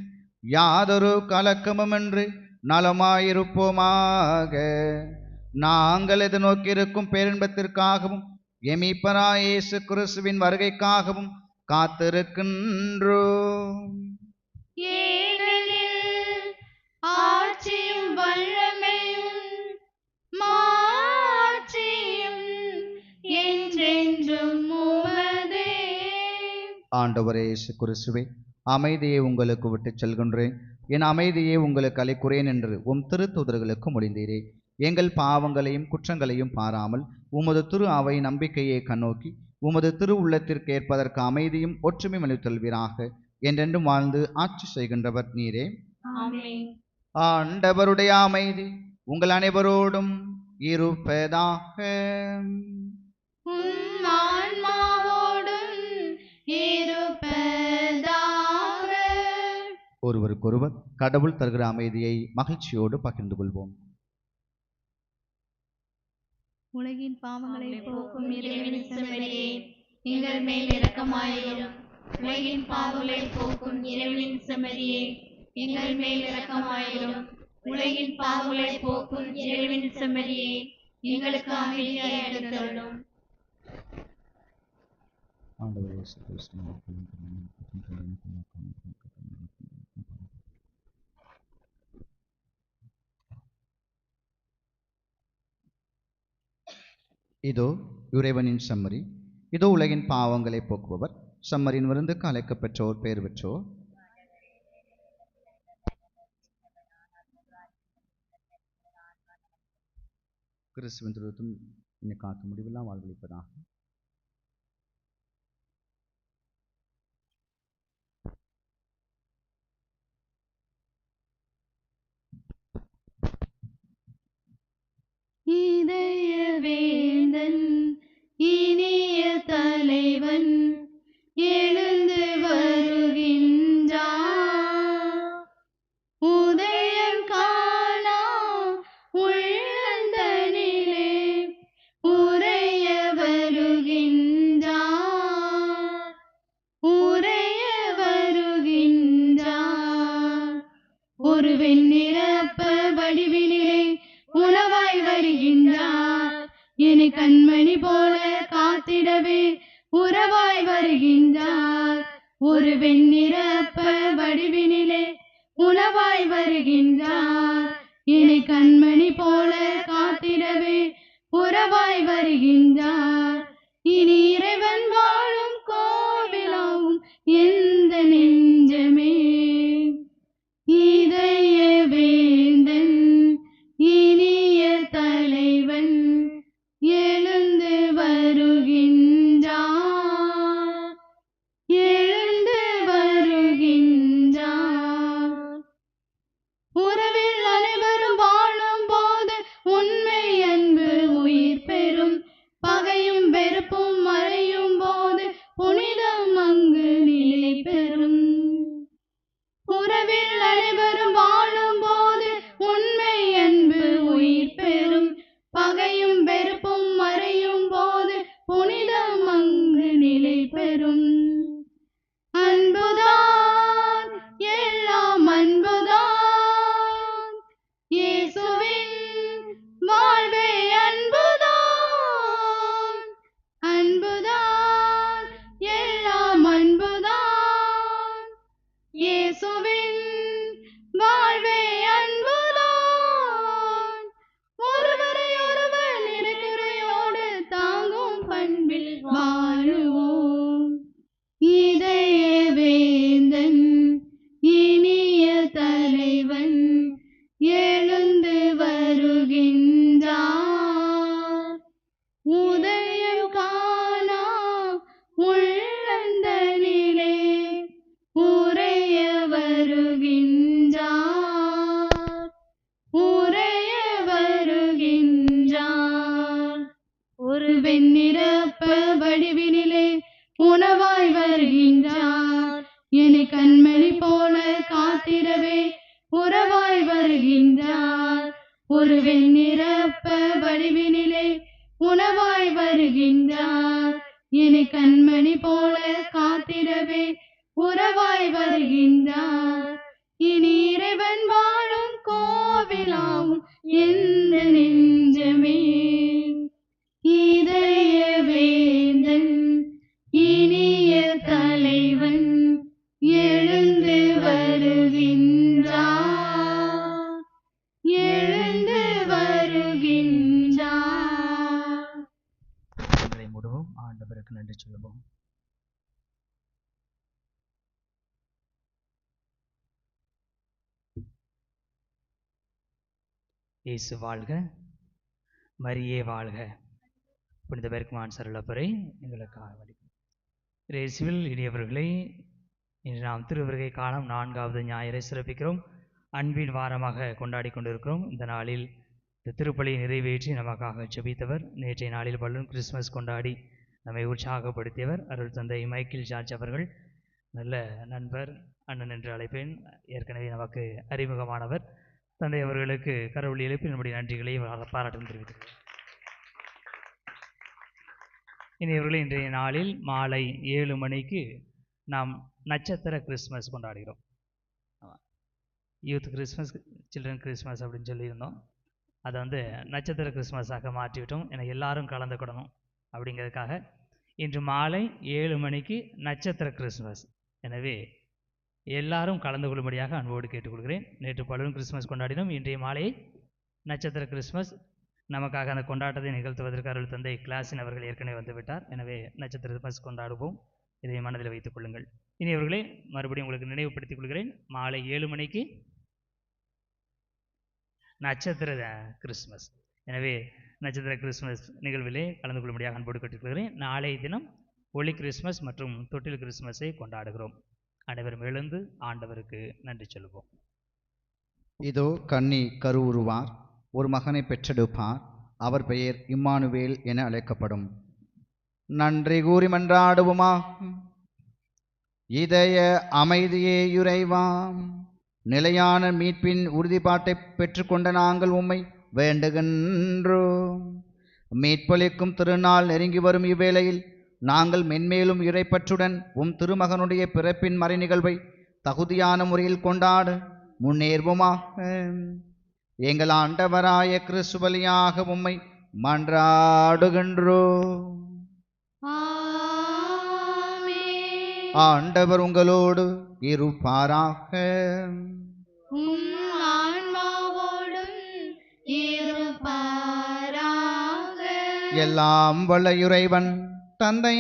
Speaker 2: யாதொரு கலக்கமுமின்றி நலமாயிருப்போமாக. நாங்கள் எதிர்நோக்கியிருக்கும் பேரின்பத்திற்காகவும் எமீப்பராய் இயேசு கிறிஸ்துவின் வருகைக்காகவும் காத்திருக்கின்றோம்.
Speaker 1: ஏனெனில் ஆட்சியும் வல்லமையும் மாட்சியும் என்றென்றும் உமதே.
Speaker 2: ஆண்டவரே இயேசு கிறிஸ்துவே, அமைதியை உங்களுக்கு விட்டுச் செல்கின்றேன், என் அமைதியை உங்களுக்கு அளிக்கிறேன் என்று உம் திருத்தூதர்களுக்கு மொழிந்தீரே. எங்கள் பாவங்களையும் குற்றங்களையும் பாராமல் உமது திரு அவை நம்பிக்கையை கண்ணோக்கி உமது திரு உள்ளத்திற்கு ஏற்பதற்கு அமைதியும் ஒற்றுமை அளித்தல்வீராக. என்றென்றும் வாழ்ந்து ஆட்சி செய்கின்றவர் நீரே.
Speaker 1: ஆமென்.
Speaker 2: ஆண்டவருடைய அமைதி உங்கள் அனைவரோடும் இருப்பதாக.
Speaker 1: உம் ஆன்மாவோடும் இருப்பதாக.
Speaker 2: ஒருவருக்கொருவர் கடவுள் தருகிற அமைதியை மகிழ்ச்சியோடு பகிர்ந்து கொள்வோம்.
Speaker 1: உலகின் பாவங்களை போக்கும் இறைவனின் செம்மறியே, எங்கள் மேல் இரக்கமாயிரும். உலகின் பாவங்களை போக்கும் இறைவனின் செம்மறியே, எங்கள் மேல் இரக்கமாயிரும். உலகின் பாவங்களை போக்கும் இறைவனின் செம்மறியே, எங்களுக்கு அமைதியை அளித்தருளும்.
Speaker 2: இதோ இறைவனின் செம்மறி, இதோ உலகின் பாவங்களை போக்குபவர். செம்மறியின் விருந்துக்கு அழைக்கப் பெற்றோர் பேர் பெற்றோர். கிறிஸ்துவின் திருத்தும் என்னை காக்க முடிவெல்லாம் வாழ்வளிப்பதாக.
Speaker 1: இதய வேந்தன் இனிய தலைவன் எழுந்து வருகின்றான். உதயம் காணா உள்ளந்தனிலே உறைய வருகின்றான். உறைய வருகின்றான். ஒரு வெண்ணிறப்ப வடிவினிலே உணவாய் வருகின்றார். என கண்மணி போல காத்திடவே உறவாய் வருகின்றார். ஒரு வெண்ணிறப்ப வடிவினிலே உணவாய் வருகின்றார். என கண்மணி போல காத்திடவே உறவாய் வருகின்றார். இனி இறைவன் வாழும் கோவிலாவும் எந்த நெஞ்சமே. இதய வேந்தன் இனிய தலைவன் எழுந்து வருகின்றான். எழுந்து வருகின்றான். உறவில் அனைவரும் வாழும் போது உண்மை அன்பு உயிர் பெறும். பகையும் வெறுப்பும் வெண்ணிறப்ப வடிவினிலே உணவாய் வருகின்றார். இனி கண்மணி போல காத்திடவே உறவாய் வருகின்றார். இனி இறைவன் வாழும் கோவிலாவும் எந்த நெஞ்சமே. இதய வேந்தன் இனிய தலைவன் எழுந்து வருகின்றார், எழுந்து வருகின்றார்.
Speaker 9: மூடுவோம். ஆண்டவருக்கு நன்றி சொல்லுவோம். இயேசு வாழ்க, மரியே வாழ்க. புனித பெருக்குமான் சரளப்பரை எங்களுக்காக வழிபடும். இயேசுவில் இனியவர்களே, இன்று நாம் திருவருகை காலம் 4வது ஞாயிறை சிறப்பிக்கிறோம். அன்பின் வாரமாக கொண்டாடி கொண்டிருக்கிறோம். இந்த நாளில் இந்த திருப்பலியை நிறைவேற்றி நமக்காக ஜெபித்தவர், நேற்றைய நாளில் பலரும் கிறிஸ்மஸ் கொண்டாடி நம்மை உற்சாகப்படுத்தியவர் அருள் தந்தை மைக்கேல் ஜார்ஜ் அவர்கள். நல்ல நண்பர், அண்ணன் என்று அழைப்பேன். ஏற்கனவே நமக்கு அறிமுகமானவர். தந்தை அவர்களுக்கு கடவுள் எழுப்பி நம்முடைய நன்றிகளை பாராட்டும் தெரிவித்துள்ளார். இனியவர்களே, இன்றைய நாளில் மாலை 7 மணிக்கு நாம் நட்சத்திர கிறிஸ்மஸ் கொண்டாடுகிறோம். யூத் கிறிஸ்மஸ், சில்ட்ரன் கிறிஸ்மஸ் அப்படின்னு சொல்லியிருந்தோம். அதை நட்சத்திர கிறிஸ்மஸாக மாற்றிவிட்டோம். என எல்லாரும் கலந்துக்கிடணும் அப்படிங்கிறதுக்காக இன்று மாலை 7 மணிக்கு நட்சத்திர கிறிஸ்மஸ். எனவே எல்லாரும் கலந்து கொள்ளும்படியாக அன்போடு கேட்டுக்கொள்கிறேன். நேற்று பலரும் கிறிஸ்மஸ் கொண்டாடினோம். இன்றைய மாலையை நட்சத்திர கிறிஸ்மஸ். நமக்காக அந்த கொண்டாட்டத்தை நிகழ்த்துவதற்கு அருள் தந்தை கிளாஸின் அவர்கள் ஏற்கனவே வந்துவிட்டார். எனவே நட்சத்திர கிறிஸ்மஸ் கொண்டாடுவோம். இதை மனதில் வைத்துக் கொள்ளுங்கள். இனி அவர்களே, மறுபடியும் உங்களுக்கு நினைவுபடுத்திக் கொள்கிறேன். மாலை 7 மணிக்கு நட்சத்திர கிறிஸ்மஸ். எனவே நட்சத்திர கிறிஸ்மஸ் நிகழ்விலே கலந்து கொள்ளும்படியாக அன்போடு கேட்டுக்கொள்கிறேன். நாளைய தினம் ஒளி கிறிஸ்மஸ் மற்றும் தொட்டில் கிறிஸ்மஸை கொண்டாடுகிறோம். அனைவரும் எழுந்து ஆண்டவருக்கு நன்றி சொல்லுவோம்.
Speaker 2: இதோ கன்னி கருவுருவார், ஒரு மகனை பெற்றெடுப்பார், அவர் பெயர் இம்மானுவேல் என அழைக்கப்படும். நன்றி கூறி மன்றாடுவோமா. இதய அமைதியே இறைவாம், நிலையான மீட்பின் உறுதிப்பாட்டை பெற்றுக்கொண்ட நாங்கள் உம்மை வேண்டுகின்றோம். மீட்பளிக்கும் திருநாள் நெருங்கி வரும் இவ்வேளையில் நாங்கள் மென்மேலும் இறைப்பற்றுடன் உம் திருமகனுடைய பிறப்பின் மறை நிகழ்வை தகுதியான முறையில் கொண்டாட முன்னேறுவோமாக. எங்கள் ஆண்டவராய கிறிஸ்து வழியாக உம்மை மன்றாடுகின்றோம். ஆண்டவர் உங்களோடு இருப்பாராக. எல்லாம் வல்ல இறைவன் தந்தை,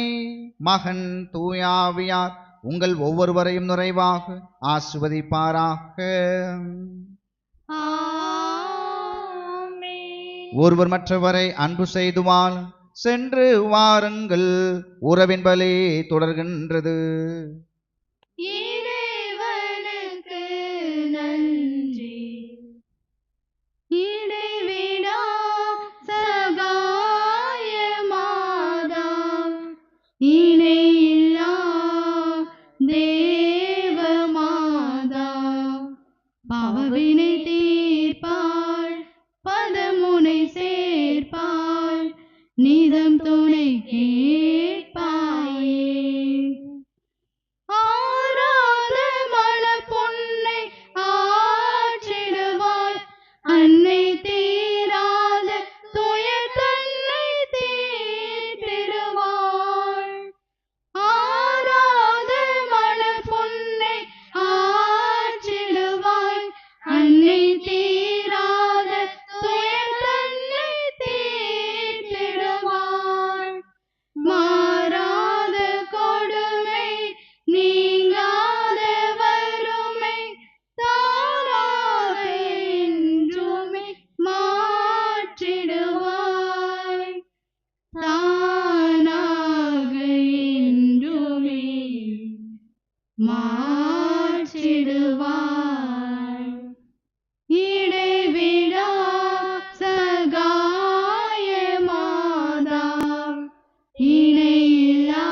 Speaker 2: மகன், தூயாவியார் உங்கள் ஒவ்வொருவரையும் நிறைவாக ஆசிர்வதிப்பாராக. ஒருவர் மற்றவரை அன்பு செய்துவால் சென்று வாருங்கள். உறவின் பலி தொடர்கின்றது.
Speaker 1: இறைவனுக்கு நன்றி. இடைவிடா சகாயமாதாம், இணையில்லா தேவமாதாம், பாவவினை தீர்ப்பாள், பதமுனை சேர்ப்பாள், நீதம் துணை கேட்பாயே. ஆராத மல பொன்னை ஆற்றிடுவாள், அன்னை தீராத துயர் தன்னை தீர்த்திடுவாள். ஆராத மல பொன்னை ஆற்றிடுவாள், அன்னை தீராத துயர் தன்னை தீர்த்திடுவாள். மாறாத கொடுமை, நீங்காத வறுமை, தானாக என்றுமே மாற்றிடுவாய். தானாக என்றுமே மாற்றிடுவாய். இடைவிடா சகாயமாதாம், இணையில்லா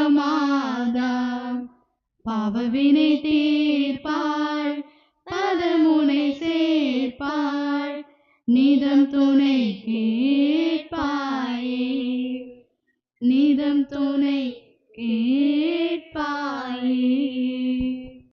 Speaker 1: தேவமாதாம், பாவவினை தீர்ப்பாள், பதமுனை நினைத்தாள் நிதம் துணை கேட்டாள்